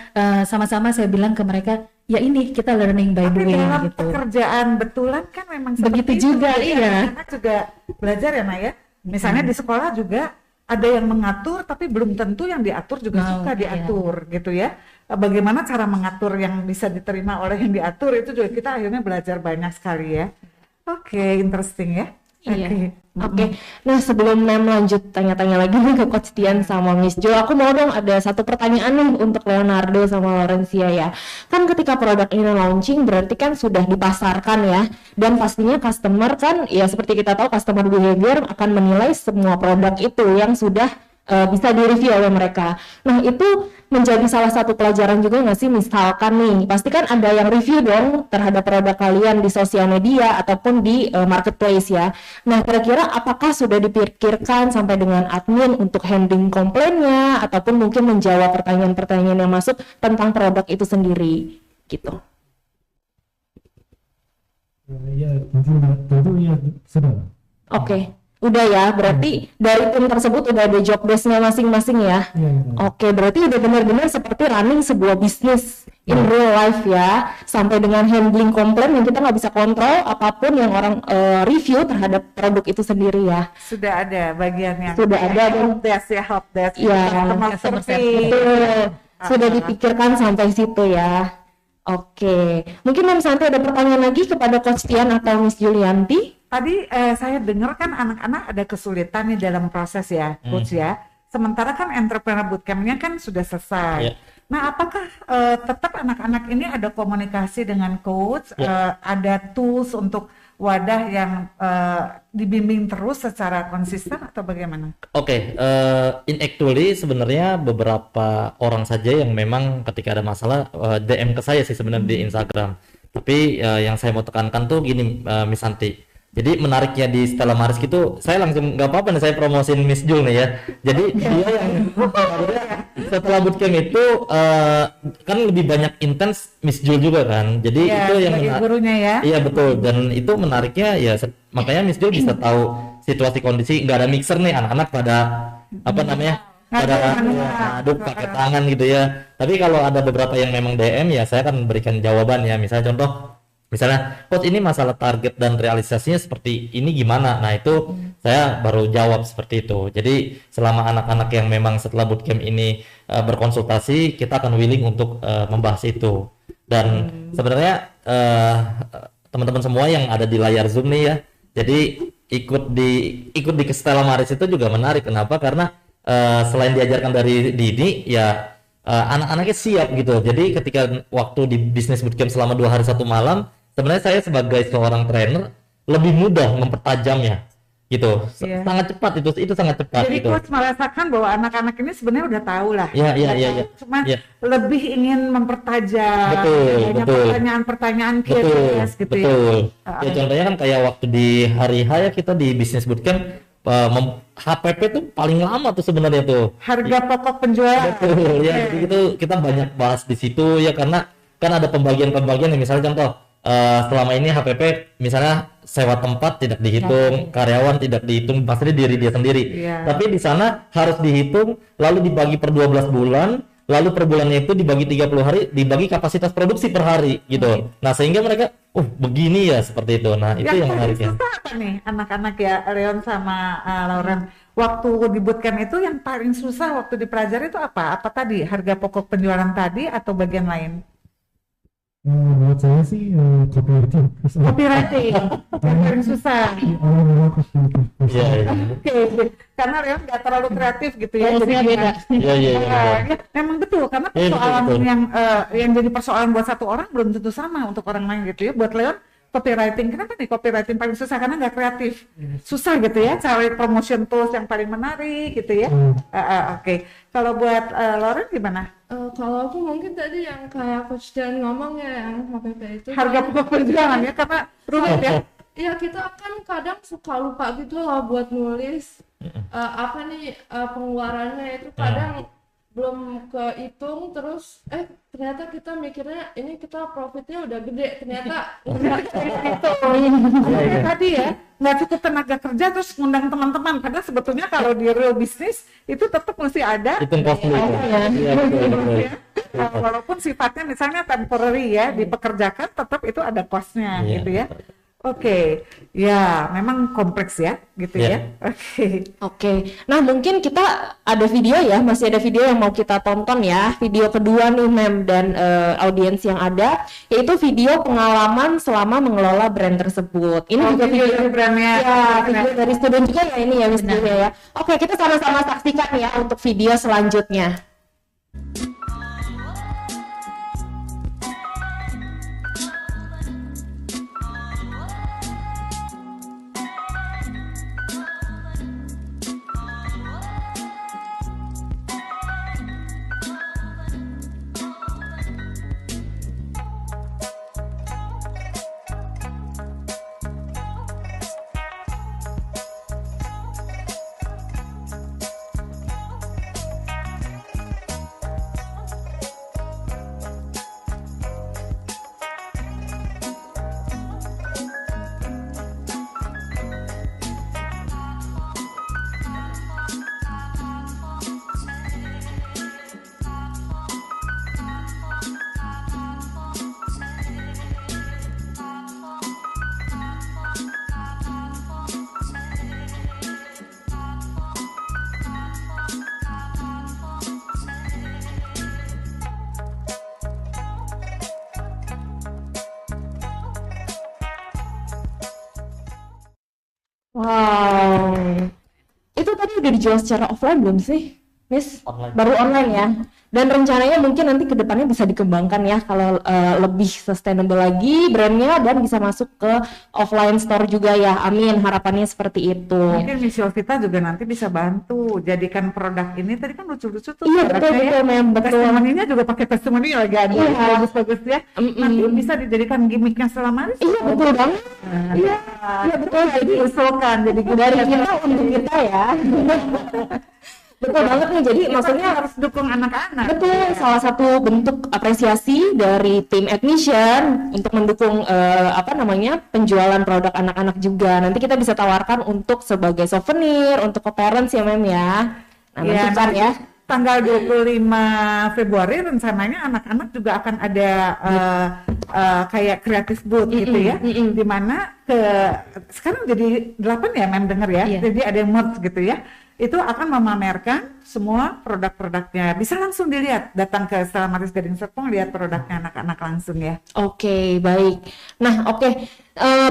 sama-sama saya bilang ke mereka, ya ini kita learning by Tapi doing dalam gitu. pekerjaan betulan kan memang Begitu seperti juga, itu. iya. Anak juga belajar ya, Naya. Misalnya di sekolah juga ada yang mengatur, tapi belum tentu yang diatur juga Mau, suka iya. diatur, gitu ya. Bagaimana cara mengatur yang bisa diterima oleh yang diatur itu juga kita akhirnya belajar banyak sekali ya. Oke, interesting ya. Iya. Oke. Nah, sebelum Mem lanjut tanya-tanya lagi nih ke Coach Tian sama Miss Jo, aku mau dong ada satu pertanyaan nih untuk Leonardo sama Laurencia ya. Kan ketika produk ini launching berarti kan sudah dipasarkan ya. Dan pastinya customer kan ya seperti kita tahu customer behavior akan menilai semua produk itu yang sudah bisa direview oleh mereka. Nah, itu menjadi salah satu pelajaran juga nggak sih? Misalkan nih, pasti kan ada yang review dong terhadap produk kalian di sosial media ataupun di marketplace ya. Nah, kira-kira apakah sudah dipikirkan sampai dengan admin untuk handling komplainnya ataupun mungkin menjawab pertanyaan-pertanyaan yang masuk tentang produk itu sendiri gitu? Ya, tentu ya sudah. Oke. Udah ya, berarti dari tim tersebut udah ada job desk-nya masing-masing ya? Ya, Oke, berarti udah benar-benar seperti running sebuah bisnis in real life ya, sampai dengan handling komplain yang kita nggak bisa kontrol apapun yang orang review terhadap produk itu sendiri ya. Sudah ada bagiannya. Sudah ada, dan- help desk ya, help desk. Iya, Customer customer service. Betul, sudah dipikirkan sampai situ ya. Oke, mungkin Mem Santi ada pertanyaan lagi kepada Coach Tian atau Miss Julianti? Tadi saya dengar kan anak-anak ada kesulitan nih dalam proses ya, Coach ya. Sementara kan entrepreneur bootcamp-nya kan sudah selesai. Iya. Nah, apakah tetap anak-anak ini ada komunikasi dengan coach, Iya. ada tools untuk wadah yang dibimbing terus secara konsisten atau bagaimana? Oke, in actually sebenarnya beberapa orang saja yang memang ketika ada masalah DM ke saya sih sebenarnya di Instagram. Tapi yang saya mau tekankan tuh gini, Miss Santi. Jadi menariknya di Stella Maris gitu, saya langsung nggak apa-apa nih saya promosiin Miss Jul nih ya. Jadi dia yang setelah bootcamp itu kan lebih banyak intens Miss Jul juga kan. Jadi Ya, itu yang sebagai gurunya ya. Iya betul, dan itu menariknya ya makanya Miss Jo bisa tahu situasi kondisi nggak ada mixer nih, anak-anak pada apa namanya pada aduk pakai tangan gitu ya. Tapi kalau ada beberapa yang memang DM ya saya akan berikan jawaban ya. Misalnya coach ini masalah target dan realisasinya seperti ini gimana, nah itu saya baru jawab seperti itu. Jadi selama anak-anak yang memang setelah bootcamp ini berkonsultasi, kita akan willing untuk membahas itu. Dan sebenarnya teman-teman semua yang ada di layar Zoom nih ya, jadi ikut di Stella Maris itu juga menarik. Kenapa? Karena selain diajarkan dari dini ya anak-anaknya siap gitu. Jadi ketika waktu di business bootcamp selama 2 hari 1 malam, sebenarnya saya sebagai seorang trainer lebih mudah mempertajamnya gitu. Iya. Sangat cepat itu sangat cepat Jadi gitu. coach merasakan bahwa anak-anak ini sebenarnya udah tahu lah. Iya. Cuma Iya. lebih ingin mempertajam, Betul, banyak betul. pertanyaan-pertanyaan Betul, curious gitu ya. betul. Ya contohnya kan kayak waktu di hari H ya kita di Business Bootcamp HPP tuh paling lama tuh sebenarnya tuh. Harga pokok penjualan. Betul ya. Jadi itu kita banyak bahas di situ ya karena kan ada pembagian-pembagian yang misalnya contoh selama ini HPP misalnya sewa tempat tidak dihitung, karyawan tidak dihitung, pasti diri dia sendiri. Iya. Tapi di sana harus dihitung, lalu dibagi per 12 bulan, lalu per bulannya itu dibagi 30 hari, dibagi kapasitas produksi per hari gitu. Nah, sehingga mereka begini ya seperti itu. Nah, itu yang menariknya. Susah apa nih anak-anak ya Leon sama Lauren? Waktu di bootcamp itu yang paling susah waktu dipelajari itu apa? Apa tadi? Harga pokok penjualan tadi atau bagian lain? Menurut saya sih copywriting. Copywriting yang paling susah. Awal-awal aku sedikit Iya, iya. Oke, karena Leon nggak terlalu kreatif gitu ya. Harusnya Jadi beda. Iya, iya, iya. Ya, memang betul karena Iya, betul, persoalan betul. yang jadi persoalan buat satu orang belum tentu sama untuk orang lain gitu ya. Buat Leon copywriting, kenapa nih copywriting paling susah? Karena nggak kreatif, susah gitu ya. Cari promotion tools yang paling menarik gitu ya. Oke, kalau buat Lauren gimana? Kalau aku mungkin tadi yang kayak Coach Dan ngomong ya, yang HPP itu Harga pokok penjualan ya, karena rumit ya. Iya, kita kan kadang suka lupa gitu loh buat nulis apa nih pengeluarannya itu kadang belum kehitung, terus ternyata kita mikirnya ini kita profitnya udah gede, ternyata Gitu. Makanya tadi ya nggak cukup tenaga kerja terus ngundang teman-teman, karena sebetulnya kalau di real bisnis itu tetap mesti ada Hitung cost dulu. Iya, betul. ya. Walaupun sifatnya misalnya temporary ya, dipekerjakan tetap itu ada cost-nya Iya, gitu ya. Oke, ya memang kompleks ya gitu Iya. ya. Oke, nah mungkin kita ada video ya, masih ada video yang mau kita tonton ya. Video kedua nih Mem dan audiens yang ada, yaitu video pengalaman selama mengelola brand tersebut. Ini juga Video dari brandnya. ya, video dari student juga ya ini ya Miss Julia ya. Oke, kita sama-sama saksikan ya untuk video selanjutnya. Wow, itu tadi udah dijual secara offline belum sih, Miss? Online. Baru online ya. Dan rencananya mungkin nanti ke depannya bisa dikembangkan ya kalau lebih sustainable lagi brandnya dan bisa masuk ke offline store juga ya. Amin, harapannya seperti itu. Mungkin Miss Yovita juga nanti bisa bantu jadikan produk ini, tadi kan lucu-lucu tuh Iya, produknya betul, ya. Mem, betul. Testimoninya juga pakai testimoni lagi ada Iya. bagus-bagus ya. Nanti bisa dijadikan gimmicknya selama ini. Iya, betul banget. Iya, iya betul. Jadi usulkan jadi Dari kita untuk kita ya. Betul banget nih. Jadi maksudnya harus dukung anak-anak. betul, salah satu bentuk apresiasi dari tim admission untuk mendukung penjualan produk anak-anak juga. Nanti kita bisa tawarkan untuk sebagai souvenir untuk ke parents ya Mem ya. Nah, Iya, nantikan ya. Tanggal 25 Februari rencananya anak-anak juga akan ada kayak creative booth gitu ya, di mana sekarang jadi 8 ya Mem denger ya, Iya. jadi ada yang merge gitu ya. itu akan memamerkan semua produk-produknya. Bisa langsung dilihat, datang ke Stella Maris Gading Serpong, lihat produknya anak-anak langsung ya. Oke, baik. Nah,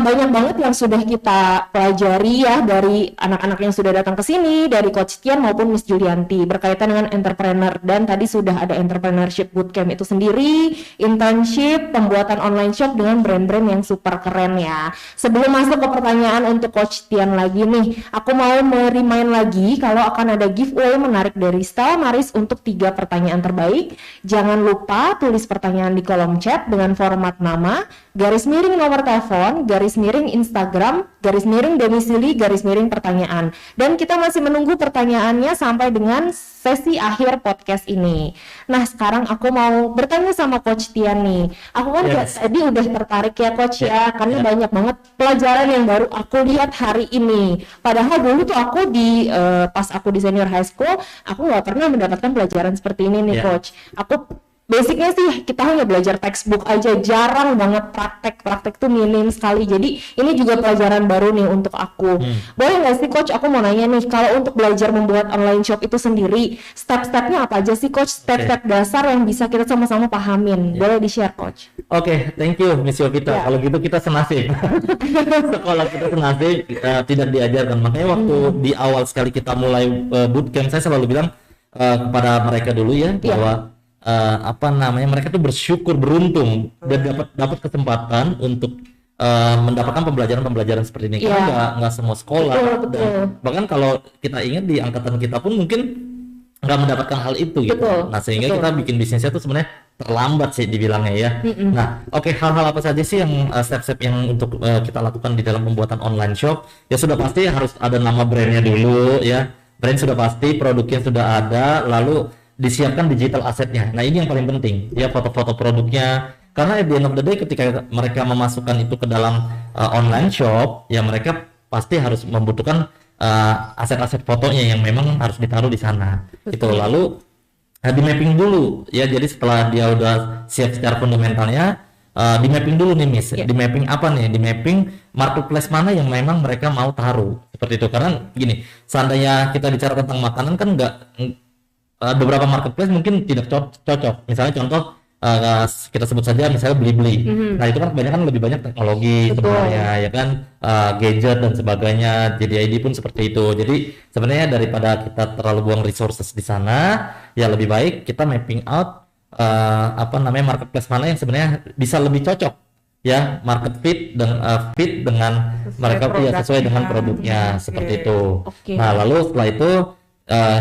banyak banget yang sudah kita pelajari ya dari anak-anak yang sudah datang ke sini, dari Coach Tian maupun Miss Julianti berkaitan dengan entrepreneur, dan tadi sudah ada entrepreneurship bootcamp itu sendiri, internship, pembuatan online shop dengan brand-brand yang super keren ya. Sebelum masuk ke pertanyaan untuk Coach Tian lagi nih, aku mau remind lagi kalau akan ada giveaway menarik dari Stella Maris untuk 3 pertanyaan terbaik. Jangan lupa tulis pertanyaan di kolom chat dengan format nama, garis miring nomor telepon, garis miring Instagram, garis miring domisili, garis miring pertanyaan. Dan kita masih menunggu pertanyaannya sampai dengan sesi akhir podcast ini. Nah, sekarang aku mau bertanya sama Coach Tian nih. Aku kan tadi udah tertarik ya Coach ya, karena banyak banget pelajaran yang baru aku lihat hari ini. Padahal dulu tuh aku pas aku di senior high school, aku nggak pernah mendapatkan pelajaran seperti ini nih Coach. Basicnya sih kita hanya belajar textbook aja, jarang banget praktek tuh minim sekali. Jadi ini juga pelajaran baru nih untuk aku. Boleh nggak sih Coach, aku mau nanya nih, kalau untuk belajar membuat online shop itu sendiri, step-stepnya apa aja sih Coach? Step-step dasar yang bisa kita sama-sama pahamin. Boleh di-share Coach? Oke, thank you Miss Yovita. Kalau gitu kita senasib. Sekolah kita senasib, tidak diajarkan. Makanya waktu di awal sekali kita mulai bootcamp, saya selalu bilang kepada mereka dulu ya, bahwa mereka tuh bersyukur, beruntung dan dapat kesempatan untuk mendapatkan pembelajaran seperti ini. Karena nggak semua sekolah, dan bahkan kalau kita ingat di angkatan kita pun mungkin nggak mendapatkan hal itu gitu. Nah, sehingga kita bikin bisnisnya tuh sebenarnya terlambat sih dibilangnya ya. Nah, hal-hal apa saja sih yang step-step yang untuk kita lakukan di dalam pembuatan online shop? Ya sudah pasti harus ada nama brandnya dulu ya. Brand sudah pasti, produknya sudah ada, lalu disiapkan digital asetnya. Nah, ini yang paling penting ya, foto-foto produknya. Karena at the end of the day ketika mereka memasukkan itu ke dalam online shop, ya mereka pasti harus membutuhkan aset-aset fotonya yang memang harus ditaruh di sana. Itu lalu di mapping dulu ya. Jadi setelah dia udah siap secara fundamentalnya, di mapping dulu nih Miss. Di mapping apa nih? Di mapping marketplace mana yang memang mereka mau taruh. Seperti itu. Karena gini, seandainya kita bicara tentang makanan kan beberapa marketplace mungkin tidak cocok. Misalnya contoh kita sebut saja misalnya Blibli. Nah, itu kan kebanyakan lebih banyak teknologi sebenarnya ya kan, gadget dan sebagainya. JDID pun seperti itu. Jadi sebenarnya daripada kita terlalu buang resources di sana, ya lebih baik kita mapping out marketplace mana yang sebenarnya bisa lebih cocok ya, market fit dengan mereka sesuai dengan produknya seperti itu. Nah, lalu setelah itu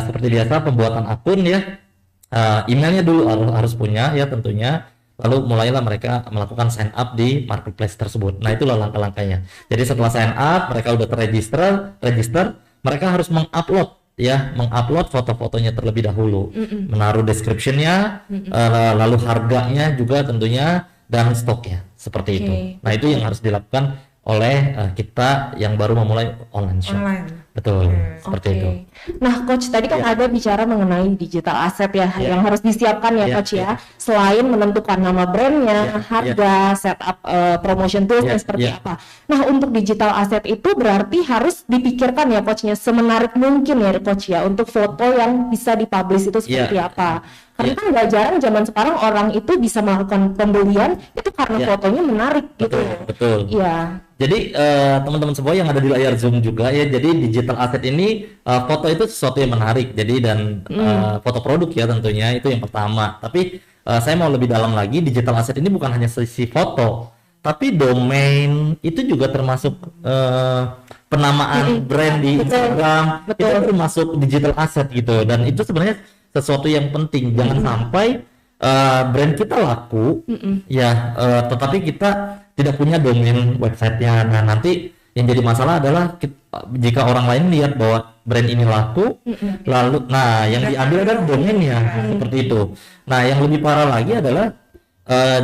seperti biasa pembuatan akun ya, emailnya dulu harus punya ya tentunya. Lalu mulailah mereka melakukan sign up di marketplace tersebut. Nah, itulah langkah-langkahnya. Jadi setelah sign up, mereka udah register, mereka harus mengupload foto-fotonya terlebih dahulu, menaruh description-nya, lalu harganya juga tentunya, dan stoknya seperti itu. Nah, itu yang harus dilakukan oleh kita yang baru memulai online shop. Betul, seperti itu. Nah, Coach tadi kan ada bicara mengenai digital asset ya, yang harus disiapkan ya Coach ya. Selain menentukan nama brandnya, harga, setup promotion toolsnya seperti apa. Nah, untuk digital asset itu berarti harus dipikirkan ya Coachnya semenarik mungkin ya Coach ya, untuk foto yang bisa dipublish itu seperti apa. Karena kan gak jarang zaman sekarang orang itu bisa melakukan pembelian itu karena fotonya menarik gitu. Betul. Iya. Jadi teman-teman semua yang ada di layar Zoom juga ya, jadi digital asset ini foto itu sesuatu yang menarik. Jadi dan foto produk ya tentunya itu yang pertama. Tapi saya mau lebih dalam lagi, digital asset ini bukan hanya sisi foto, tapi domain itu juga termasuk penamaan brand di Instagram. Itu termasuk digital asset gitu, dan itu sebenarnya sesuatu yang penting. Jangan sampai brand kita laku tetapi kita tidak punya domain websitenya. Nah, nanti yang jadi masalah adalah jika orang lain lihat bahwa brand ini laku, lalu yang diambil adalah domainnya seperti itu. Nah, yang lebih parah lagi adalah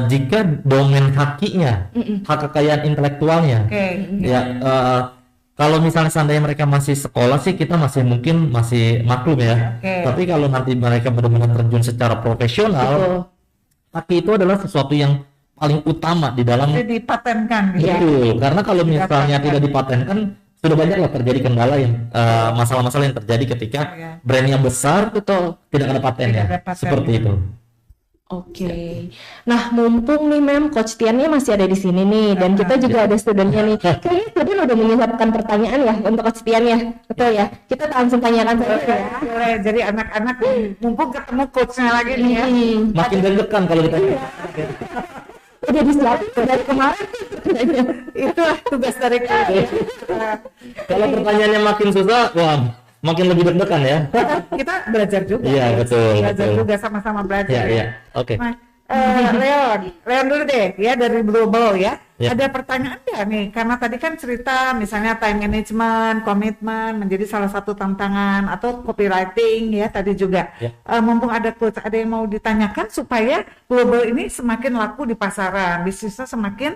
jika domain hakinya, hak kekayaan intelektualnya, kalau misalnya seandainya mereka masih sekolah sih kita masih maklum ya. Tapi kalau nanti mereka benar-benar terjun secara profesional, haki itu adalah sesuatu yang paling utama di dalam dipatenkan gitu. Betul, karena kalau misalnya tidak dipatenkan, sudah banyak lah terjadi kendala yang masalah-masalah yang terjadi ketika brandnya besar, Betul. tidak ada paten ya, Tidak ada paten, seperti ya. itu. Oke. Nah, mumpung nih Mem, Coach Tiannya masih ada di sini nih, dan kita juga ada studentnya nih. Kayaknya student udah menyiapkan pertanyaan ya untuk Coach Tiannya, betul ya? Kita langsung tanyakan saja ya. Boleh, jadi anak-anak mumpung ketemu coachnya lagi nih ya. Makin deg-degan kalau ditanya. Udah disiapin dari kemarin. Itulah tugas dari coach. Kalau pertanyaannya makin susah, wah, makin lebih deg-degan ya. Kita belajar juga. Iya, betul, Belajar betul. juga, sama-sama belajar. Iya, iya. Oke. Nah, Leon dulu deh ya dari Global ya. Ya. Ada pertanyaan nggak nih? Karena tadi kan cerita misalnya time management, komitmen menjadi salah satu tantangan atau copywriting ya tadi juga. Ya. Mumpung ada coach, ada yang mau ditanyakan supaya Global ini semakin laku di pasaran, bisnisnya semakin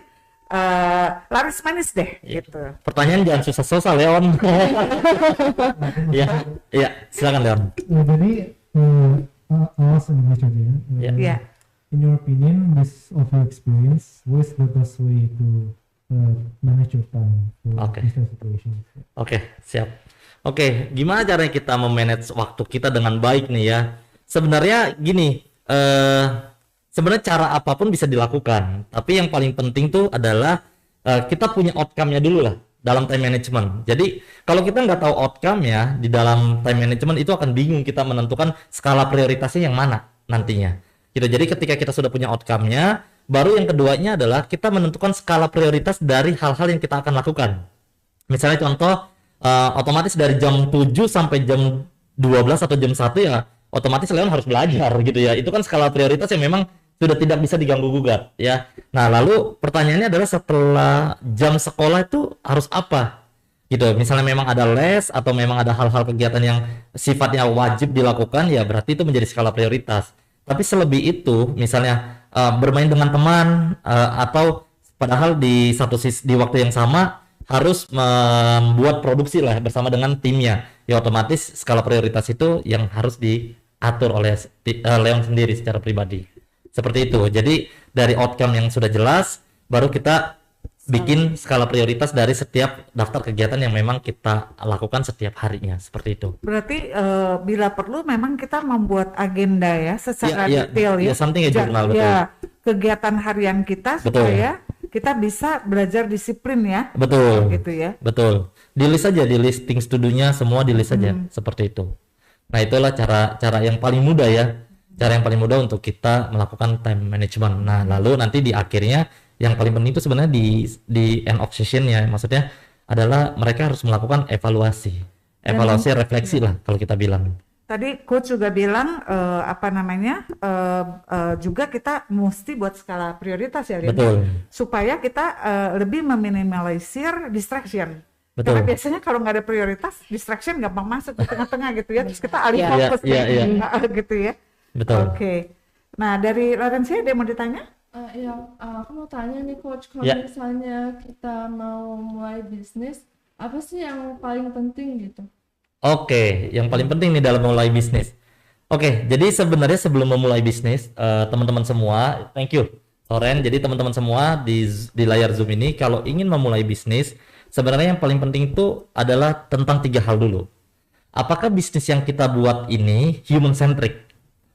laris manis deh gitu. Pertanyaan jangan susah-susah, Leon. Iya, iya, silakan Leon. Jadi I'll ask in English again. Yeah. Iya. In your opinion, based of your experience, what is the best way to manage your time for Okay. business situations? Oke, siap. Oke, gimana caranya kita memanage waktu kita dengan baik nih ya? Sebenarnya gini, sebenarnya cara apapun bisa dilakukan, tapi yang paling penting tuh adalah kita punya outcome-nya dulu lah dalam time management. Jadi kalau kita nggak tahu outcome-nya di dalam time management itu akan bingung kita menentukan skala prioritasnya yang mana nantinya. Gitu. Jadi ketika kita sudah punya outcome-nya, baru yang keduanya adalah kita menentukan skala prioritas dari hal-hal yang kita akan lakukan. Misalnya contoh, otomatis dari jam 7 sampai jam 12 atau jam 1 ya, otomatis Leon harus belajar gitu ya. Itu kan skala prioritas yang memang sudah tidak bisa diganggu gugat ya. Nah, lalu pertanyaannya adalah setelah jam sekolah itu harus apa? Gitu. Misalnya memang ada les atau memang ada hal-hal kegiatan yang sifatnya wajib dilakukan, ya berarti itu menjadi skala prioritas. Tapi selebih itu, misalnya bermain dengan teman atau padahal di di waktu yang sama harus membuat produksi lah bersama dengan timnya, ya otomatis skala prioritas itu yang harus diatur oleh Leon sendiri secara pribadi. Seperti itu. Jadi dari outcome yang sudah jelas, baru kita bikin skala prioritas dari setiap daftar kegiatan yang memang kita lakukan setiap harinya, seperti itu. Berarti bila perlu memang kita membuat agenda ya secara Ya, detail ya. something ya, jurnal, betul. Ya, kegiatan harian kita Betul. supaya kita bisa belajar disiplin ya. Betul. Gitu ya. Betul. Di list aja, di listing studinya semua di list aja, seperti itu. Nah, itulah cara yang paling mudah ya. Cara yang paling mudah untuk kita melakukan time management. Nah, lalu nanti di akhirnya yang paling penting itu sebenarnya di end of session ya, maksudnya adalah mereka harus melakukan evaluasi, refleksi lah kalau kita bilang. Tadi coach juga bilang juga kita mesti buat skala prioritas ya, Lin? Betul. Supaya kita lebih meminimalisir distraction. Betul. Karena biasanya kalau nggak ada prioritas, distraction gampang masuk di tengah-tengah gitu ya. Terus kita alih Iya. fokus Iya. gitu ya. Betul. Oke. Nah, dari Lorencia ada yang mau ditanya? Aku mau tanya nih coach, kalau Ya. misalnya kita mau mulai bisnis, apa sih yang paling penting gitu? Oke, yang paling penting nih dalam memulai bisnis. Oke, jadi sebenarnya sebelum memulai bisnis, teman-teman semua, thank you, Soren. Jadi teman-teman semua di layar Zoom ini, kalau ingin memulai bisnis, sebenarnya yang paling penting itu adalah tentang 3 hal dulu. Apakah bisnis yang kita buat ini human centric?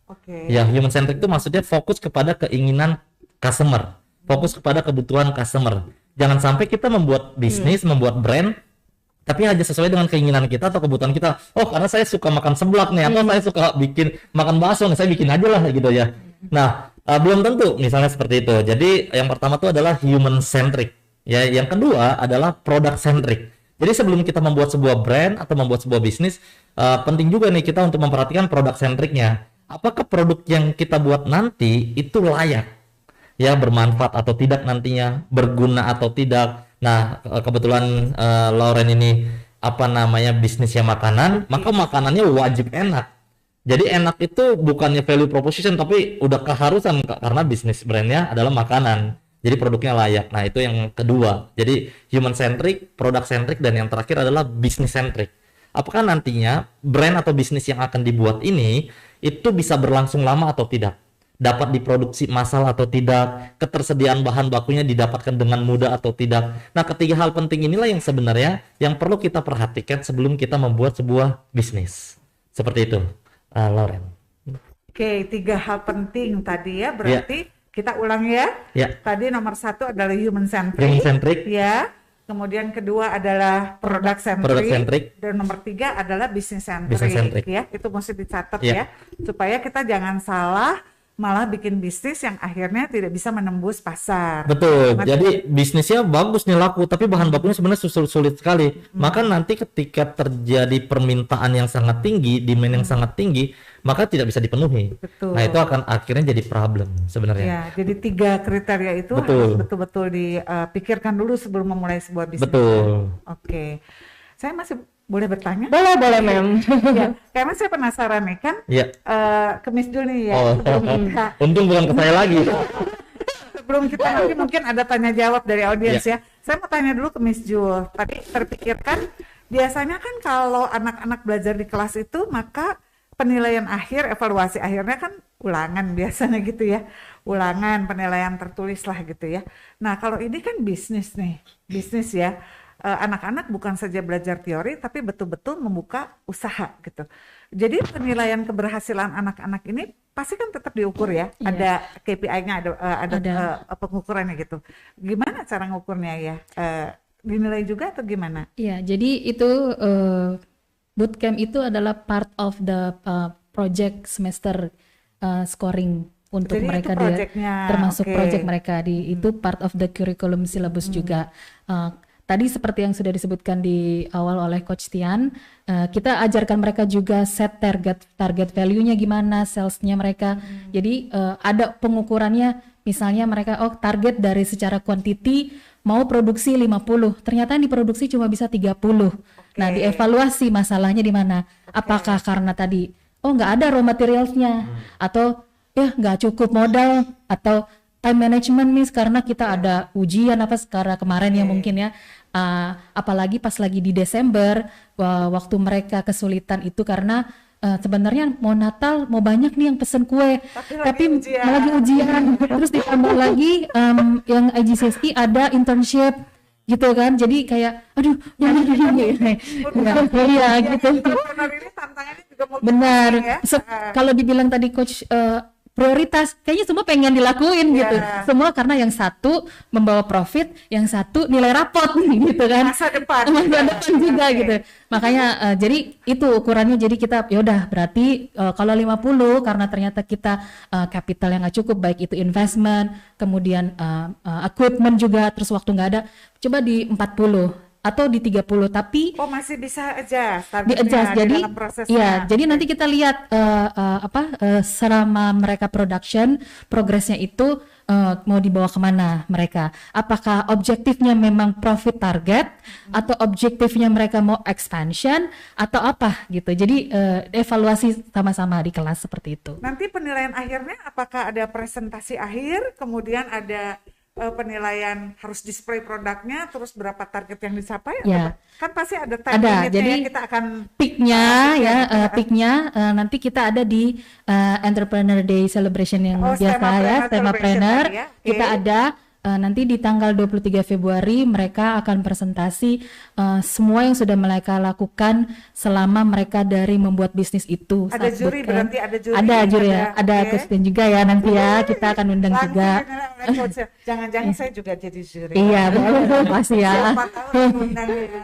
Oke. Ya, human centric itu maksudnya fokus kepada keinginan customer, fokus kepada kebutuhan customer. Jangan sampai kita membuat bisnis, membuat brand, tapi hanya sesuai dengan keinginan kita atau kebutuhan kita. Oh, karena saya suka makan seblak nih, atau saya suka makan bakso, saya bikin aja lah gitu ya. Nah, belum tentu misalnya seperti itu. Jadi yang pertama itu adalah human centric. Ya, yang kedua adalah product centric. Jadi sebelum kita membuat sebuah brand atau membuat sebuah bisnis, penting juga nih kita untuk memperhatikan product centricnya. Apakah produk yang kita buat nanti itu layak, ya bermanfaat atau tidak nantinya, berguna atau tidak. Nah, kebetulan Lauren ini bisnisnya makanan, maka makanannya wajib enak. Jadi enak itu bukannya value proposition, tapi udah keharusan karena bisnis brandnya adalah makanan. Jadi produknya layak. Nah, itu yang kedua. Jadi human centric, product centric, dan yang terakhir adalah business centric. Apakah nantinya brand atau bisnis yang akan dibuat ini itu bisa berlangsung lama atau tidak? dapat diproduksi massal atau tidak, ketersediaan bahan bakunya didapatkan dengan mudah atau tidak. Nah, ketiga hal penting inilah yang sebenarnya yang perlu kita perhatikan sebelum kita membuat sebuah bisnis. Seperti itu, Lauren. Oke, 3 hal penting tadi ya, berarti kita ulang ya. Tadi nomor 1 adalah human centric. Ya. Kemudian kedua adalah product centric. Dan nomor 3 adalah business centric. Ya. Itu mesti dicatat ya, supaya kita jangan salah malah bikin bisnis yang akhirnya tidak bisa menembus pasar. Betul. Jadi bisnisnya bagus nih laku, tapi bahan bakunya sebenarnya sulit sekali. Maka nanti ketika terjadi permintaan yang sangat tinggi, demand yang sangat tinggi, maka tidak bisa dipenuhi. Betul. Nah, itu akan akhirnya jadi problem sebenarnya. Ya, jadi 3 kriteria itu harus betul-betul dipikirkan dulu sebelum memulai sebuah bisnis. Betul. Oke. Saya masih boleh bertanya? Boleh, Mem. Ya, karena saya penasaran nih kan. Ke Miss Jul nih ya. Untung bukan ke saya lagi. Sebelum kita mungkin ada tanya jawab dari audiens ya. Saya mau tanya dulu ke Miss Jul. Tadi terpikirkan biasanya kan kalau anak-anak belajar di kelas itu maka penilaian akhir, evaluasi akhirnya kan ulangan biasanya gitu ya. Ulangan, penilaian tertulis lah gitu ya. Nah, kalau ini kan bisnis nih. Bisnis ya. Anak-anak bukan saja belajar teori tapi betul-betul membuka usaha gitu. Jadi penilaian keberhasilan anak-anak ini pasti kan tetap diukur ya. Ada KPI-nya, ada pengukurannya gitu. Gimana cara ngukurnya ya? Dinilai juga atau gimana? Iya, jadi itu bootcamp itu adalah part of the project semester scoring untuk jadi mereka termasuk project mereka itu part of the curriculum syllabus juga. Tadi seperti yang sudah disebutkan di awal oleh Coach Tian, kita ajarkan mereka juga set target value-nya gimana, sales-nya mereka. Jadi ada pengukurannya, misalnya mereka target dari secara quantity mau produksi 50, ternyata yang diproduksi cuma bisa 30. Nah, dievaluasi masalahnya di mana? Apakah karena tadi nggak ada raw materials-nya, atau nggak cukup modal, atau time management nih karena kita ada ujian sekarang kemarin ya mungkin ya, apalagi pas lagi di Desember waktu mereka kesulitan itu karena sebenarnya mau Natal mau banyak nih yang pesen kue tapi lagi ujian terus ditambah lagi yang IGCSE ada internship gitu kan, jadi kayak aduh iya gitu. Benar. Kalau dibilang tadi Coach prioritas kayaknya semua pengen dilakuin gitu, semua karena yang satu membawa profit, yang satu nilai rapot gitu kan, masa depan juga gitu. Makanya jadi itu ukurannya, jadi kita yaudah berarti kalau 50 karena ternyata kita capital yang nggak cukup, baik itu investment kemudian equipment juga, terus waktu nggak ada, coba di 40 atau di 30, tapi masih bisa adjust jadi jadi nanti kita lihat selama mereka production progresnya itu mau dibawa kemana mereka, apakah objektifnya memang profit target atau objektifnya mereka mau expansion atau apa gitu. Jadi evaluasi sama-sama di kelas seperti itu. Nanti penilaian akhirnya apakah ada presentasi akhir, kemudian ada penilaian harus display produknya, terus berapa target yang dicapai? Kan pasti ada time limit-nya, jadi kita akan peaknya nanti kita ada di Entrepreneur Day Celebration yang biasa ya, Temapreneur. Kita ada nanti di tanggal 23 Februari mereka akan presentasi semua yang sudah mereka lakukan selama mereka dari membuat bisnis itu. Ada juri, berarti ada juri. Ada juri ya, ada Kristen juga ya nanti ya, kita akan undang juga. Jangan-jangan saya juga jadi juri. Iya, pasti ya.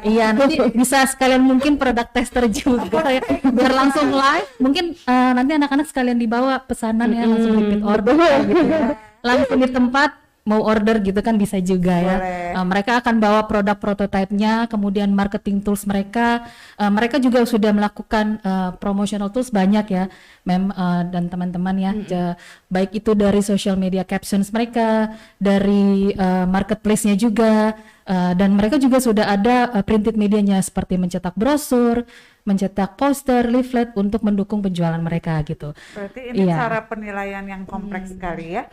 Iya, nanti bisa sekalian mungkin product tester juga ya, biar langsung live. Mungkin nanti anak-anak sekalian dibawa pesanan ya, langsung repeat order gitu ya. Langsung di tempat mau order gitu kan bisa juga ya. Mereka akan bawa produk prototipe-nya, kemudian marketing tools mereka. Mereka juga sudah melakukan promotional tools banyak ya, Mem dan teman-teman ya. Baik itu dari social media captions mereka, dari marketplace-nya juga, dan mereka juga sudah ada printed medianya seperti mencetak brosur, mencetak poster, leaflet untuk mendukung penjualan mereka gitu. Berarti ini cara penilaian yang kompleks sekali ya.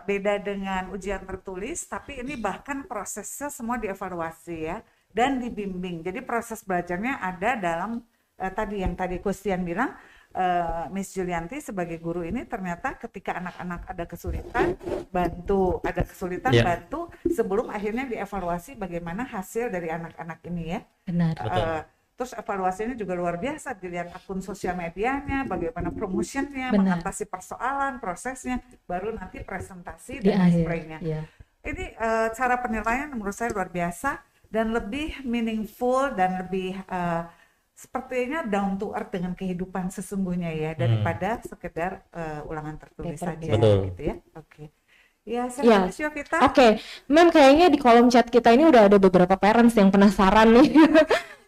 Beda dengan ujian tertulis, tapi ini bahkan prosesnya semua dievaluasi ya dan dibimbing. Jadi proses belajarnya ada dalam tadi Christian bilang Miss Julianti sebagai guru ini ternyata ketika anak-anak ada kesulitan bantu Iya. bantu sebelum akhirnya dievaluasi bagaimana hasil dari anak-anak ini ya. Benar. Betul. Terus evaluasinya juga luar biasa, dilihat akun sosial medianya, bagaimana promotionnya, Benar. mengatasi persoalan, prosesnya, baru nanti presentasi Di dan akhir. displaynya. Iya. Ini cara penilaian menurut saya luar biasa dan lebih meaningful dan lebih sepertinya down to earth dengan kehidupan sesungguhnya ya, daripada sekedar ulangan tertulis Paper saja Betul. gitu ya. Oke. Ya, Ya. saya Miss Yovita. Oke, Mem, kayaknya di kolom chat kita ini udah ada beberapa parents yang penasaran nih.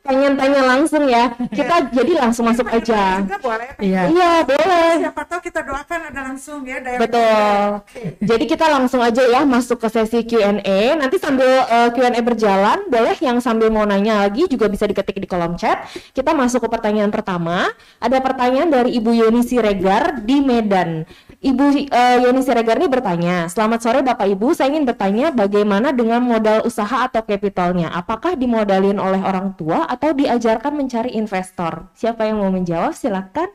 Pengen tanya langsung ya. Kita jadi langsung masuk aja. Juga boleh. Iya. Iya, boleh. Siapa tahu kita doakan ada langsung ya dari Betul. Jadi kita langsung aja ya masuk ke sesi Q&A. Nanti sambil Q&A berjalan, boleh yang sambil mau nanya lagi juga bisa diketik di kolom chat. Kita masuk ke pertanyaan pertama. Ada pertanyaan dari Ibu Yoni Siregar di Medan. Ibu Yoni Siregar ini bertanya, selamat sore Bapak Ibu, saya ingin bertanya bagaimana dengan modal usaha atau kapitalnya? Apakah dimodalin oleh orang tua atau diajarkan mencari investor? Siapa yang mau menjawab? Silakan.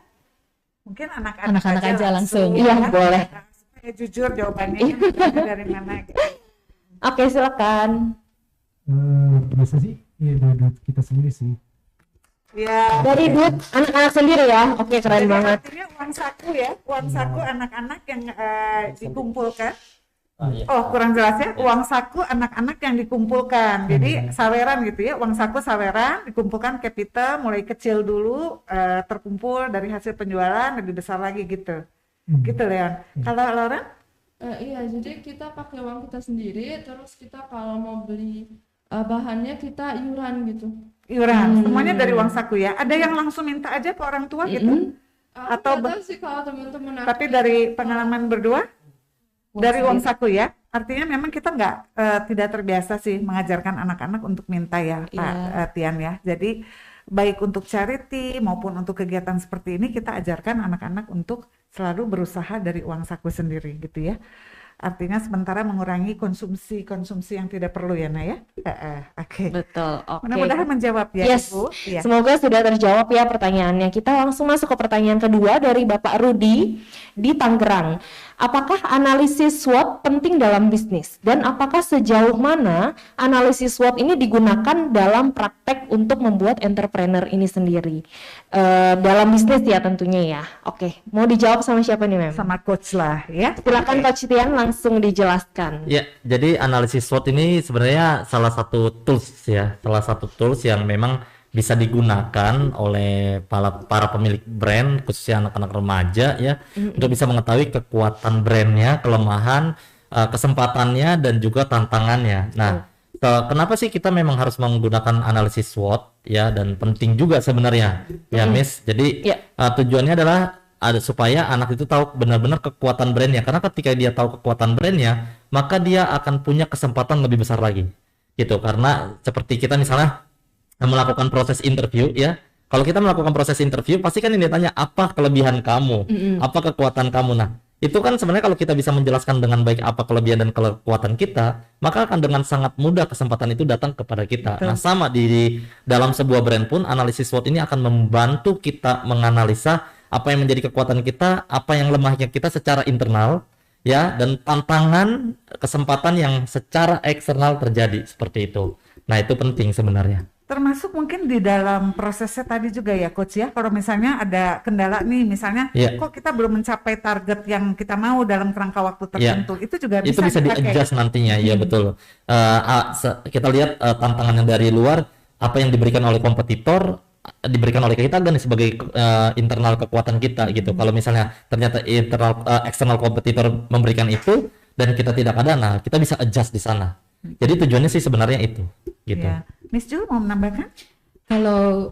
Mungkin anak-anak Anak-anak aja langsung. Iya, boleh. Supaya jujur jawabannya dari mana gitu. Oke, silakan. Biasa sih ya dari kita sendiri sih. Ya. Dari duit anak-anak sendiri ya. Oke, keren Jadi banget. artinya uang saku ya, uang saku anak-anak yang dikumpulkan. Iya. Oh, kurang jelas ya, uang saku anak-anak yang dikumpulkan. Jadi saweran gitu ya, uang saku saweran dikumpulkan capital mulai kecil dulu terkumpul dari hasil penjualan lebih besar lagi gitu. Gitu Leon. Kalau Lauren? Iya, jadi kita pakai uang kita sendiri, terus kita kalau mau beli bahannya kita iuran gitu. Iuran, semuanya dari uang saku ya. Ada yang langsung minta aja ke orang tua gitu? Atau Atau sih kalau teman-teman aku tapi dari pengalaman berdua? Dari uang saku ya, artinya memang kita tidak terbiasa sih mengajarkan anak-anak untuk minta ya, Pak Tian ya. Jadi baik untuk charity maupun untuk kegiatan seperti ini kita ajarkan anak-anak untuk selalu berusaha dari uang saku sendiri gitu ya. Artinya sementara mengurangi konsumsi yang tidak perlu ya, Naya. Oke. Betul. Oke. Mudah-mudahan menjawab ya, Yes. Ibu. Iya. Semoga sudah terjawab ya pertanyaannya. Kita langsung masuk ke pertanyaan kedua dari Bapak Rudi di Tangerang. Apakah analisis SWOT penting dalam bisnis? Dan apakah sejauh mana analisis SWOT ini digunakan dalam praktek untuk membuat entrepreneur ini sendiri? Dalam bisnis ya tentunya ya. Oke, mau dijawab sama siapa nih, Mem? Sama coach lah ya. Silakan Coach Tian langsung dijelaskan. Ya, jadi analisis SWOT ini sebenarnya salah satu tools ya, salah satu tools yang memang bisa digunakan oleh para pemilik brand, khususnya anak-anak remaja ya, untuk bisa mengetahui kekuatan brandnya, kelemahan, kesempatannya, dan juga tantangannya. Nah, kenapa sih kita memang harus menggunakan analisis SWOT ya, dan penting juga sebenarnya ya, Miss. Jadi tujuannya adalah supaya anak itu tahu benar-benar kekuatan brandnya, karena ketika dia tahu kekuatan brandnya, maka dia akan punya kesempatan lebih besar lagi gitu. Karena seperti kita misalnya melakukan proses interview ya, kalau kita melakukan proses interview pasti kan ini ditanya apa kelebihan kamu, apa kekuatan kamu. Nah itu kan sebenarnya kalau kita bisa menjelaskan dengan baik apa kelebihan dan kekuatan kita, maka akan dengan sangat mudah kesempatan itu datang kepada kita. Nah sama di dalam sebuah brand pun analisis SWOT ini akan membantu kita menganalisa apa yang menjadi kekuatan kita, apa yang lemahnya kita secara internal ya, dan tantangan kesempatan yang secara eksternal terjadi seperti itu. Nah itu penting sebenarnya. Termasuk mungkin di dalam prosesnya tadi juga ya Coach ya, kalau misalnya ada kendala nih misalnya kok kita belum mencapai target yang kita mau dalam kerangka waktu tertentu, itu juga itu bisa di-adjust nantinya. Ya betul. Kita lihat tantangan yang dari luar, apa yang diberikan oleh kompetitor diberikan oleh kita dan sebagai internal kekuatan kita gitu. Kalau misalnya ternyata eksternal kompetitor memberikan itu dan kita tidak ada, nah kita bisa adjust di sana. Jadi tujuannya sih sebenarnya itu gitu. Ya. Miss Jul mau menambahkan? Kalau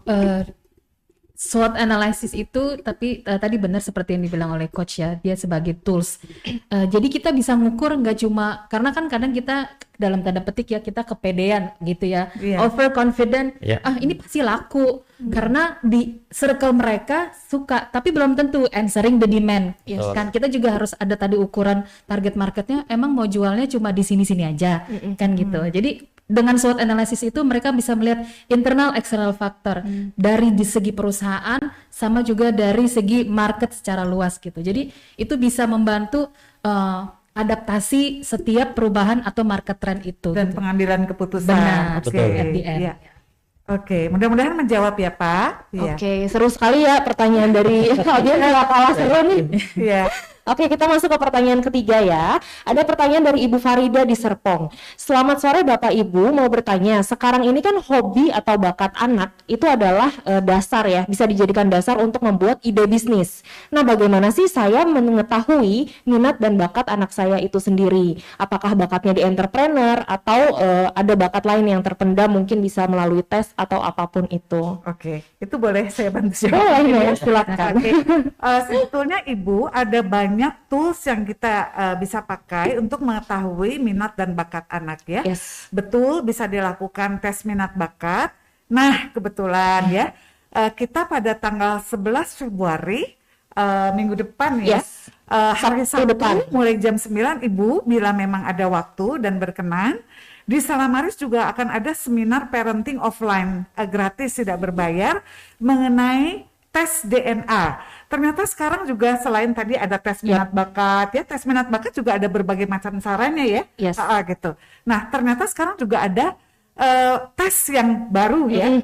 SWOT analysis itu, tapi tadi benar seperti yang dibilang oleh coach ya, dia sebagai tools. Jadi kita bisa ngukur nggak cuma, karena kan kadang kita dalam tanda petik ya kita kepedean gitu ya, overconfident, ini pasti laku karena di circle mereka suka, tapi belum tentu answering the demand. Kan kita juga harus ada tadi ukuran target marketnya, emang mau jualnya cuma di sini-sini aja kan gitu. Jadi dengan SWOT analysis itu mereka bisa melihat internal external factor dari di segi perusahaan sama juga dari segi market secara luas gitu. Jadi itu bisa membantu adaptasi setiap perubahan atau market trend itu Dan gitu. pengambilan keputusan. Benar, Oke. betul. at the end. Iya. Oke, mudah-mudahan menjawab ya Pak. Iya. Oke, seru sekali ya pertanyaan dari audiens, nggak kalah seru nih. Iya. Oke, kita masuk ke pertanyaan ketiga ya. Ada pertanyaan dari Ibu Farida di Serpong. Selamat sore Bapak Ibu, mau bertanya, sekarang ini kan hobi atau bakat anak itu adalah dasar ya, bisa dijadikan dasar untuk membuat ide bisnis. Nah, bagaimana sih saya mengetahui minat dan bakat anak saya itu sendiri? Apakah bakatnya di entrepreneur atau ada bakat lain yang terpendam mungkin bisa melalui tes atau apapun itu? Oke, itu boleh saya bantu jawab? Boleh ya, silakan. Oke. Sebetulnya Ibu ada banyak tools yang kita bisa pakai untuk mengetahui minat dan bakat anak ya. Yes. Betul, bisa dilakukan tes minat bakat. Nah, kebetulan ya, kita pada tanggal 11 Februari minggu depan ya. Yes. Hari Sabtu Sabtu depan. mulai jam 9 Ibu bila memang ada waktu dan berkenan di Salamaris juga akan ada seminar parenting offline gratis tidak berbayar mengenai tes DNA. Ternyata sekarang juga selain tadi ada tes minat bakat ya, tes minat bakat juga ada berbagai macam caranya ya. Yes. Gitu. Nah, ternyata sekarang juga ada tes yang baru ya,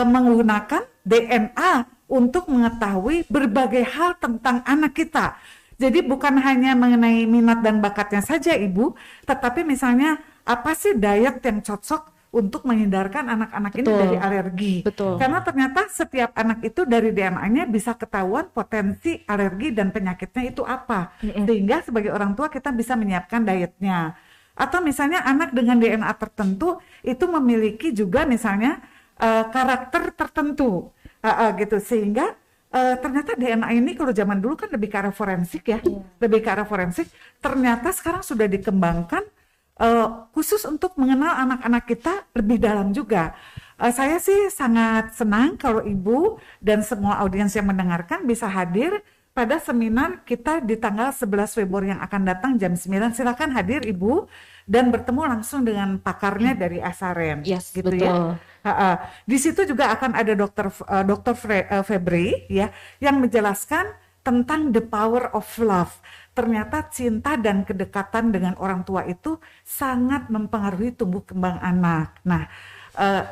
menggunakan DNA untuk mengetahui berbagai hal tentang anak kita. Jadi bukan hanya mengenai minat dan bakatnya saja Ibu, tetapi misalnya apa sih diet yang cocok untuk menghindarkan anak-anak ini Betul. dari alergi. Betul. Karena ternyata setiap anak itu dari DNA-nya bisa ketahuan potensi alergi dan penyakitnya itu apa. Sehingga sebagai orang tua kita bisa menyiapkan dietnya. Atau misalnya anak dengan DNA tertentu itu memiliki juga misalnya karakter tertentu. Gitu. Sehingga ternyata DNA ini kalau zaman dulu kan lebih ke arah forensik ya. Lebih ke arah forensik. Ternyata sekarang sudah dikembangkan khusus untuk mengenal anak-anak kita lebih dalam juga. Saya sih sangat senang kalau Ibu dan semua audiens yang mendengarkan bisa hadir pada seminar kita di tanggal 11 Februari yang akan datang jam 9. Silakan hadir Ibu dan bertemu langsung dengan pakarnya dari SRM. Yes, gitu betul. ya. Di situ juga akan ada Dr. Febri ya yang menjelaskan tentang the power of love. Ternyata cinta dan kedekatan dengan orang tua itu sangat mempengaruhi tumbuh kembang anak. Nah,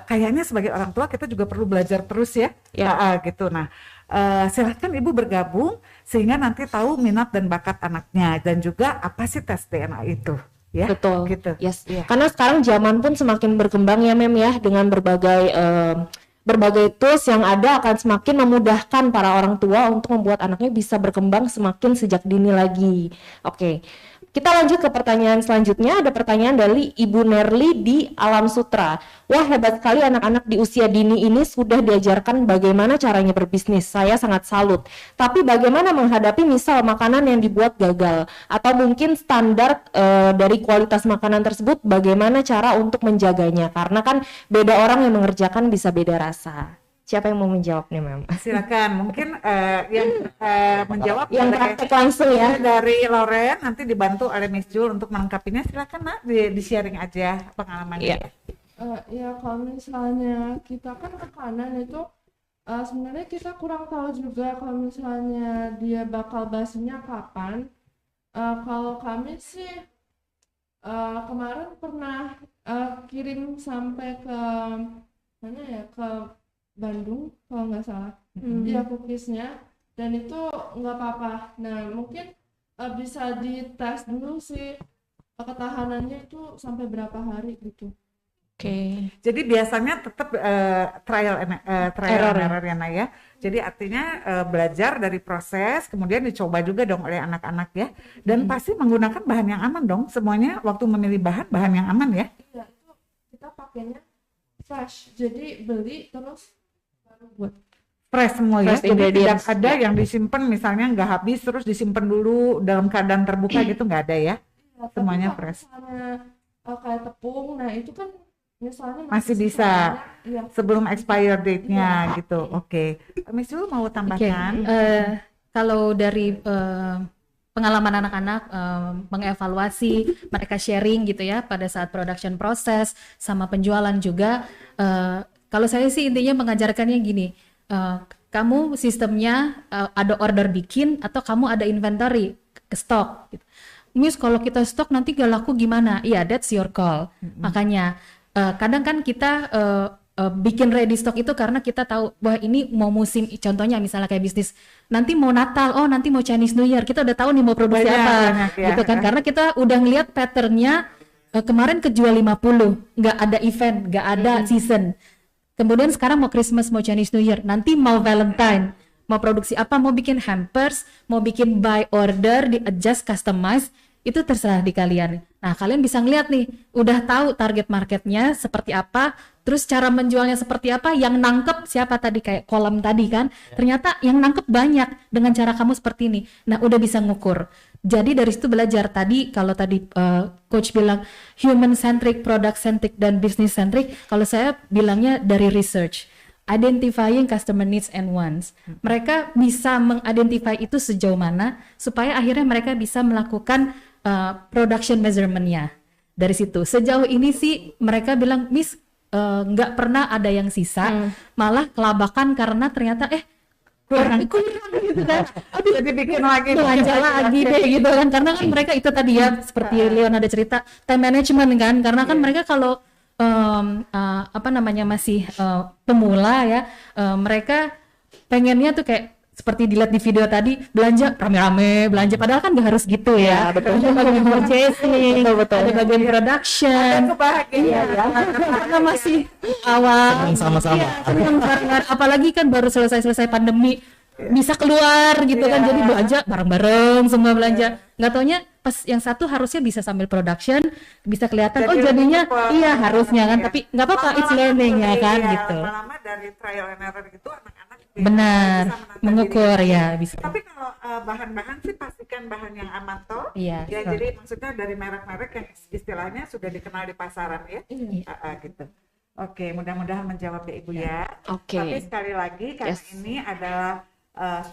kayaknya sebagai orang tua kita juga perlu belajar terus ya. Gitu. Nah, silahkan Ibu bergabung sehingga nanti tahu minat dan bakat anaknya dan juga apa sih tes DNA itu. Ya, Betul. Gitu. Yes. Ya. Karena sekarang zaman pun semakin berkembang ya Mem ya, dengan berbagai tools yang ada akan semakin memudahkan para orang tua untuk membuat anaknya bisa berkembang semakin sejak dini lagi. Oke. Kita lanjut ke pertanyaan selanjutnya. Ada pertanyaan dari Ibu Nerli di Alam Sutra. Wah, hebat sekali anak-anak di usia dini ini sudah diajarkan bagaimana caranya berbisnis. Saya sangat salut. Tapi bagaimana menghadapi misal makanan yang dibuat gagal atau mungkin standar dari kualitas makanan tersebut, bagaimana cara untuk menjaganya? Karena kan beda orang yang mengerjakan bisa beda rasa. Siapa yang mau menjawab nih, Mem? Silakan, mungkin yang menjawab Yang praktek langsung ya. dari Lauren, nanti dibantu oleh Miss Jul untuk melengkapinya. Silakan Nak, di sharing aja pengalamannya. Iya. Ya kalau misalnya kita kan makanan itu sebenarnya kita kurang tahu juga kalau misalnya dia bakal basinya kapan. Kalau kami sih kemarin pernah kirim sampai ke mana ya, ke Bandung kalau nggak salah, ya cookiesnya, dan itu nggak apa-apa. Nah mungkin bisa dites dulu sih ketahanannya itu sampai berapa hari gitu. Oke. Jadi biasanya tetap trial and error ya Nak ya. Jadi artinya belajar dari proses, kemudian dicoba juga dong oleh anak-anak ya. Dan pasti menggunakan bahan yang aman dong. Semuanya waktu memilih bahan yang aman ya. Iya, itu kita pakainya fresh, jadi beli terus baru buat. Fresh semua ya. Fresh Jadi tidak ingredients. ada yang disimpan misalnya nggak habis terus disimpan dulu dalam keadaan terbuka gitu, nggak ada ya. Iya, tapi Semuanya kalau fresh. misalnya kayak tepung, nah itu kan misalnya Masih bisa sebenarnya, iya. sebelum expire date-nya gitu. Oke. Miss Jul mau tambahkan? Kalau dari pengalaman anak-anak, mengevaluasi, mereka sharing gitu ya pada saat production proses sama penjualan juga. Kalau saya sih intinya mengajarkannya gini, kamu sistemnya ada order bikin atau kamu ada inventory ke stok gitu. Miss, kalau kita stok nanti gak laku gimana? Iya, that's your call. Makanya kadang kan kita bikin ready stock itu karena kita tahu bahwa ini mau musim, contohnya misalnya kayak bisnis nanti mau Natal, oh nanti mau Chinese New Year, kita udah tahu nih mau produksi apa gitu kan, karena kita udah ngeliat patternnya. Kemarin kejual 50, nggak ada event, nggak ada season. Kemudian sekarang mau Christmas, mau Chinese New Year, nanti mau Valentine, mau produksi apa, mau bikin hampers, mau bikin buy order, di adjust, customize, itu terserah di kalian. Nah, kalian bisa ngeliat nih, udah tahu target marketnya seperti apa, terus cara menjualnya seperti apa, yang nangkep siapa tadi, kayak kolam tadi kan, ternyata yang nangkep banyak dengan cara kamu seperti ini. Nah, udah bisa ngukur. Jadi dari situ belajar tadi, kalau tadi coach bilang human centric, product centric, dan business centric, kalau saya bilangnya dari research. Identifying customer needs and wants. Mereka bisa mengidentify itu sejauh mana supaya akhirnya mereka bisa melakukan production measurement-nya. Dari situ sejauh ini sih mereka bilang, Miss, nggak pernah ada yang sisa, malah kelabakan karena ternyata kurang gitu kan. Aduh, Jadi bikin lagi belanja lagi deh gitu kan, karena kan mereka itu tadi ya seperti Leon ada cerita time management kan, karena kan mereka kalau masih pemula ya, mereka pengennya tuh kayak seperti dilihat di video tadi, belanja rame-rame, belanja padahal kan nggak harus gitu ya. betul. Ada bagian purchasing, Betul. ada bagian production, kebahagiaan karena masih awal. Sama-sama. Iya, senang bareng-bareng. Apalagi kan baru selesai pandemi, bisa keluar gitu kan, jadi belanja bareng-bareng semua belanja. Nggak taunya pas yang satu harusnya bisa sambil production, bisa kelihatan jadinya iya harusnya kan, tapi nggak apa-apa, it's learning ya kan gitu. Lama-lama dari trial and error itu anak-anak Benar, bisa menata mengukur diri. ya bisa. Tapi kalau bahan-bahan sih pastikan bahan yang aman toh. Iya, Ya, betul. jadi maksudnya dari merek-merek yang istilahnya sudah dikenal di pasaran ya. Gitu. Oke, mudah-mudahan menjawab ya Ibu ya. Oke. Tapi sekali lagi karena Yes. ini adalah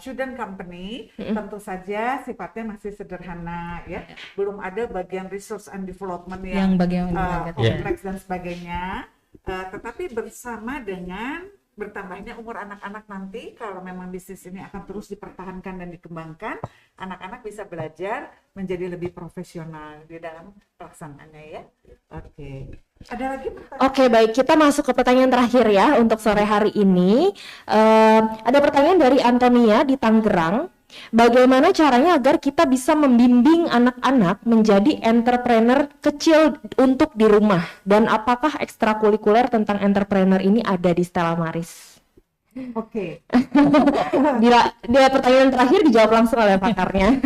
student company, tentu saja sifatnya masih sederhana ya. Belum ada bagian research and development yang bagian kompleks dan sebagainya. Tetapi bersama dengan bertambahnya umur anak-anak nanti, kalau memang bisnis ini akan terus dipertahankan dan dikembangkan, anak-anak bisa belajar menjadi lebih profesional di dalam pelaksanaannya ya. Oke. Ada lagi pertanyaan? Oke, baik. Kita masuk ke pertanyaan terakhir ya untuk sore hari ini. Ada pertanyaan dari Antonia di Tangerang. Bagaimana caranya agar kita bisa membimbing anak-anak menjadi entrepreneur kecil untuk di rumah? Dan apakah ekstrakurikuler tentang entrepreneur ini ada di Stella Maris? Oke. Dia pertanyaan terakhir dijawab langsung oleh pakarnya.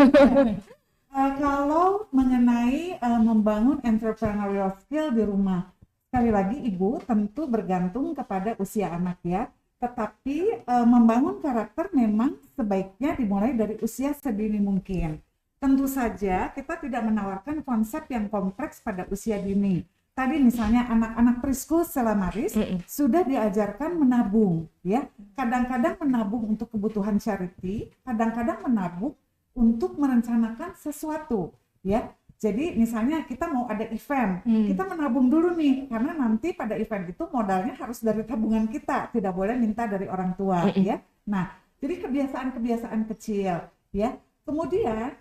Kalau mengenai membangun entrepreneurial skill di rumah, sekali lagi Ibu tentu bergantung kepada usia anak ya. Tetapi membangun karakter memang sebaiknya dimulai dari usia sedini mungkin. Tentu saja kita tidak menawarkan konsep yang kompleks pada usia dini. Tadi misalnya anak-anak preschool Stella Maris sudah diajarkan menabung ya. Kadang-kadang menabung untuk kebutuhan charity, kadang-kadang menabung untuk merencanakan sesuatu ya. Jadi misalnya kita mau ada event, kita menabung dulu nih, karena nanti pada event itu modalnya harus dari tabungan kita, tidak boleh minta dari orang tua ya. Nah, jadi kebiasaan-kebiasaan kecil ya. Kemudian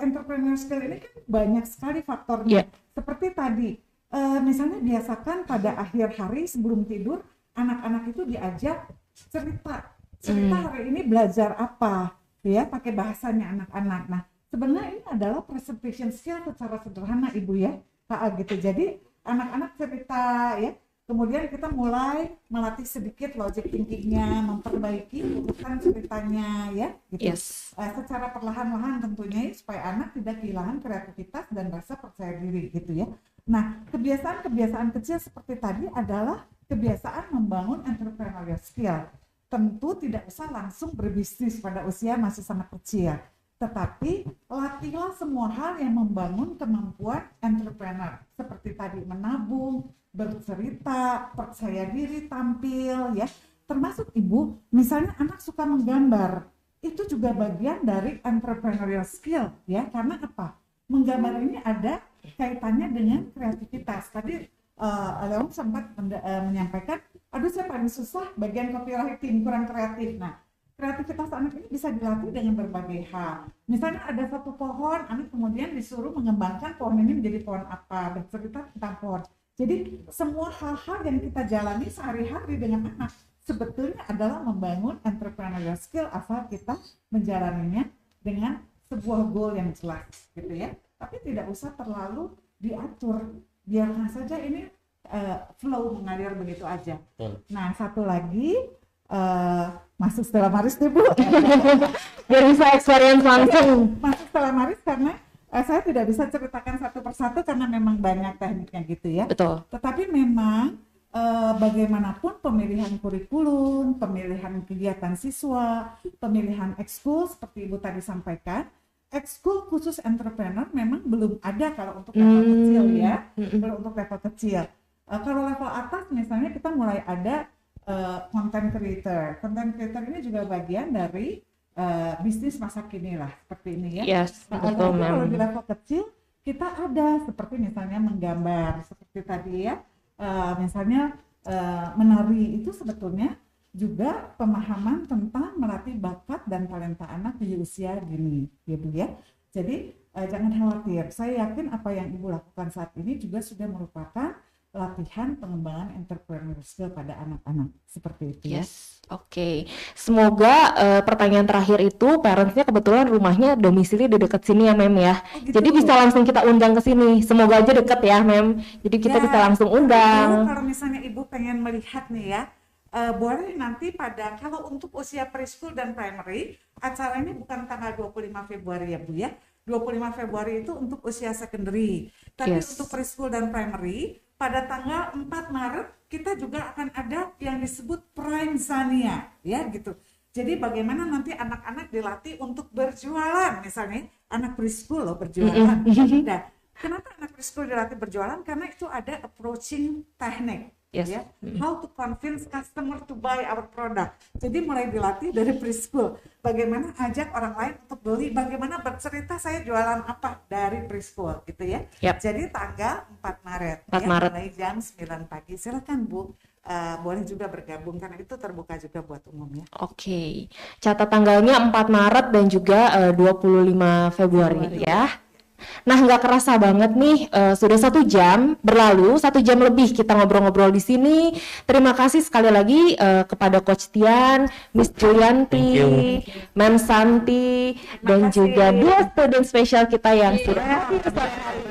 entrepreneur skill ini kan banyak sekali faktornya. Seperti tadi, misalnya biasakan pada akhir hari sebelum tidur, anak-anak itu diajak cerita hari ini belajar apa ya, pakai bahasanya anak-anak. Nah, sebenarnya ini adalah presentation skill secara sederhana Ibu ya, gitu. Jadi anak-anak cerita ya, kemudian kita mulai melatih sedikit logic thinkingnya, memperbaiki urutan ceritanya ya, gitu. Secara perlahan-lahan tentunya supaya anak tidak kehilangan kreativitas dan rasa percaya diri gitu ya. Nah, kebiasaan-kebiasaan kecil seperti tadi adalah kebiasaan membangun entrepreneurial skill. Tentu tidak usah langsung berbisnis pada usia masih sangat kecil. Tetapi latihlah semua hal yang membangun kemampuan entrepreneur. Seperti tadi menabung, bercerita, percaya diri, tampil ya. Termasuk Ibu, misalnya anak suka menggambar. itu juga bagian dari entrepreneurial skill ya. Karena apa? Menggambar ini ada kaitannya dengan kreativitas. Tadi Leon sempat menyampaikan, aduh saya paling susah bagian copywriting, kurang kreatif. Nah, kreativitas anak ini bisa dilatih dengan berbagai hal. Misalnya ada satu pohon, anak kemudian disuruh mengembangkan pohon ini menjadi pohon apa, bercerita tentang pohon. Jadi semua hal-hal yang kita jalani sehari-hari dengan anak sebetulnya adalah membangun entrepreneurial skill asal kita menjalaninya dengan sebuah goal yang jelas gitu ya. Tapi tidak usah terlalu diatur, biarkan saja ini flow mengalir begitu aja. Nah, satu lagi masuk Stella Maris nih Bu. Biar bisa experience langsung. Masuk Stella Maris karena saya tidak bisa ceritakan satu persatu karena memang banyak tekniknya gitu ya. Betul. Tetapi memang bagaimanapun pemilihan kurikulum, pemilihan kegiatan siswa, pemilihan ekskul seperti Ibu tadi sampaikan, ekskul khusus entrepreneur memang belum ada kalau untuk level kecil ya, belum untuk level kecil. Kalau level atas misalnya kita mulai ada content creator. Content creator ini juga bagian dari bisnis masa kini lah, seperti ini ya. Yes, betul, kalau di level kecil kita ada seperti misalnya menggambar, seperti tadi ya, misalnya menari itu sebetulnya juga pemahaman tentang melatih bakat dan talenta anak di usia dini, ya Bu ya. Jadi jangan khawatir, saya yakin apa yang Ibu lakukan saat ini juga sudah merupakan latihan pengembangan entrepreneurial skill pada anak-anak, seperti itu. Yes, oke. Semoga pertanyaan terakhir itu parentsnya kebetulan rumahnya domisili di dekat sini ya Mem ya. Oh, gitu. Jadi bisa langsung kita undang ke sini. Semoga aja deket ya Mem. Jadi kita bisa langsung undang. Kalau misalnya Ibu pengen melihat nih ya, boleh nanti kalau untuk usia preschool dan primary, acaranya bukan tanggal 25 Februari ya Bu ya. 25 Februari itu untuk usia secondary. Tapi untuk preschool dan primary, pada tanggal 4 Maret kita juga akan ada yang disebut Prime Zania ya gitu. Jadi bagaimana nanti anak-anak dilatih untuk berjualan, misalnya anak preschool loh berjualan. Nah, kenapa anak preschool dilatih berjualan? Karena itu ada approaching teknik. Yes. Ya, how to convince customer to buy our product. Jadi mulai dilatih dari preschool. Bagaimana ajak orang lain untuk beli, bagaimana bercerita saya jualan apa dari preschool gitu ya. Yep. Jadi tanggal 4 Maret 4 Maret. mulai jam 9 pagi. Silakan Bu, boleh juga bergabung karena itu terbuka juga buat umum ya. Oke. Catat tanggalnya 4 Maret dan juga 25 Februari ya. Nah, nggak kerasa banget nih, sudah 1 jam berlalu, 1 jam lebih kita ngobrol-ngobrol di sini. Terima kasih sekali lagi kepada Coach Tian, Miss Julianti, Mem Santi, dan juga dua student spesial kita yang sudah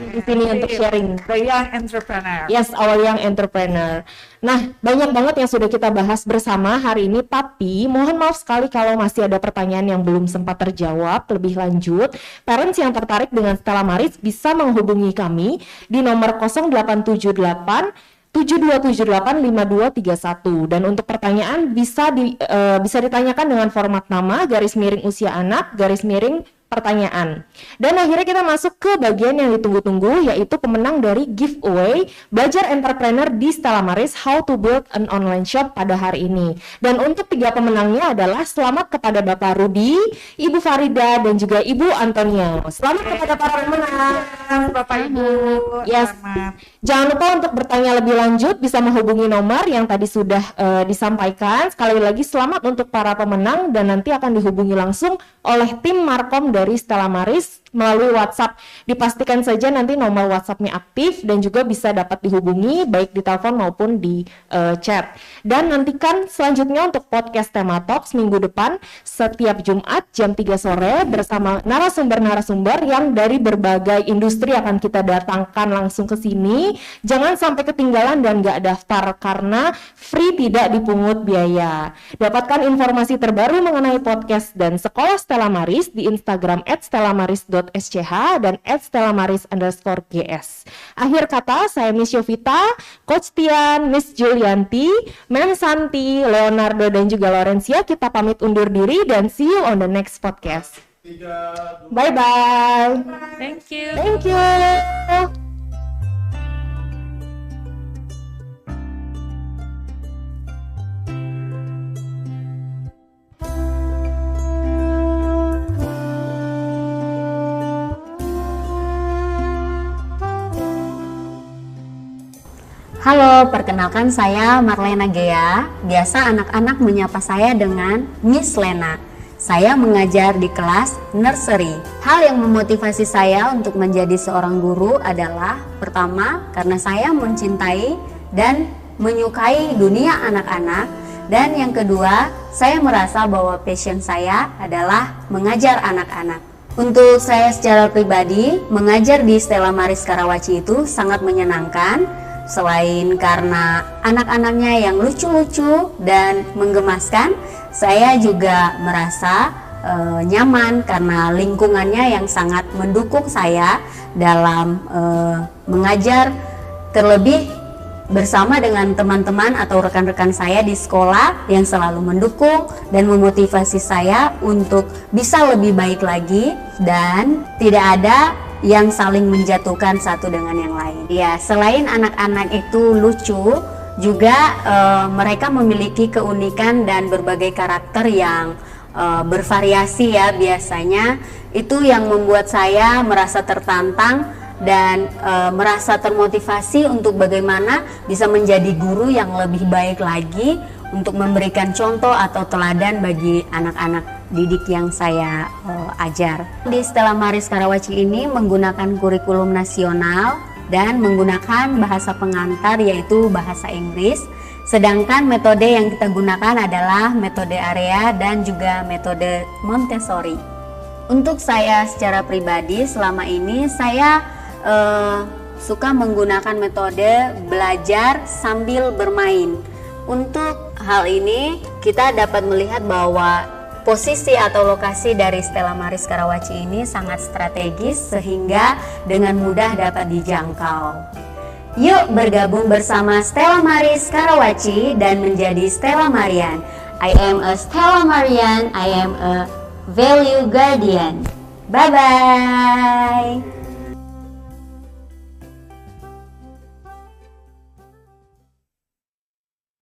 di sini untuk sharing. The young entrepreneur. Yes, our young entrepreneur. Nah, banyak banget yang sudah kita bahas bersama hari ini, tapi mohon maaf sekali kalau masih ada pertanyaan yang belum sempat terjawab lebih lanjut. Parents yang tertarik dengan Stella Maris bisa menghubungi kami di nomor 0878 7278 5231, dan untuk pertanyaan bisa ditanyakan dengan format nama, garis miring usia anak, garis miring pertanyaan. Dan akhirnya kita masuk ke bagian yang ditunggu-tunggu, yaitu pemenang dari giveaway Belajar Entrepreneur di Stella Maris How to Build an Online Shop pada hari ini. Dan untuk 3 pemenangnya adalah selamat kepada Bapak Rudi, Ibu Farida, dan juga Ibu Antonia. Selamat kepada para pemenang. Bapak Ibu. Yes. Selamat. Jangan lupa untuk bertanya lebih lanjut bisa menghubungi nomor yang tadi sudah disampaikan. Sekali lagi selamat untuk para pemenang dan nanti akan dihubungi langsung oleh tim Markom dari Stella Maris melalui WhatsApp. Dipastikan saja nanti nomor WhatsApp-nya aktif dan juga bisa dapat dihubungi baik di telepon maupun di chat. Dan nantikan selanjutnya untuk podcast Tema Talks minggu depan setiap Jumat jam 3 sore bersama narasumber-narasumber yang dari berbagai industri akan kita datangkan langsung ke sini. Jangan sampai ketinggalan dan nggak daftar karena free, tidak dipungut biaya. Dapatkan informasi terbaru mengenai podcast dan sekolah Stella Maris di Instagram @stellamaris.sch dan @stellamaris_gs. Akhir kata, saya Miss Yovita, Coach Tian, Miss Julianti, Mem Santi, Leonardo, dan juga Laurencia. Kita pamit undur diri dan see you on the next podcast. Bye-bye. Thank you. Thank you. Halo, perkenalkan saya Marlena Gea. Biasa anak-anak menyapa saya dengan Miss Lena. Saya mengajar di kelas nursery. Hal yang memotivasi saya untuk menjadi seorang guru adalah pertama, karena saya mencintai dan menyukai dunia anak-anak. Dan yang kedua, saya merasa bahwa passion saya adalah mengajar anak-anak. Untuk saya secara pribadi, mengajar di Stella Maris Karawaci itu sangat menyenangkan. Selain karena anak-anaknya yang lucu-lucu dan menggemaskan, saya juga merasa nyaman karena lingkungannya yang sangat mendukung saya dalam mengajar, terlebih bersama dengan teman-teman atau rekan-rekan saya di sekolah yang selalu mendukung dan memotivasi saya untuk bisa lebih baik lagi, dan tidak ada yang saling menjatuhkan satu dengan yang lain. Ya, selain anak-anak itu lucu, juga mereka memiliki keunikan dan berbagai karakter yang bervariasi ya. Biasanya itu yang membuat saya merasa tertantang dan merasa termotivasi untuk bagaimana bisa menjadi guru yang lebih baik lagi untuk memberikan contoh atau teladan bagi anak-anak didik yang saya ajar. Di Stella Maris Karawaci ini menggunakan kurikulum nasional dan menggunakan bahasa pengantar yaitu bahasa Inggris. Sedangkan metode yang kita gunakan adalah metode area dan juga metode Montessori. Untuk saya secara pribadi selama ini saya suka menggunakan metode belajar sambil bermain. Untuk hal ini kita dapat melihat bahwa posisi atau lokasi dari Stella Maris Karawaci ini sangat strategis sehingga dengan mudah dapat dijangkau. Yuk bergabung bersama Stella Maris Karawaci dan menjadi Stella Marian. I am a Stella Marian, I am a value guardian. Bye bye.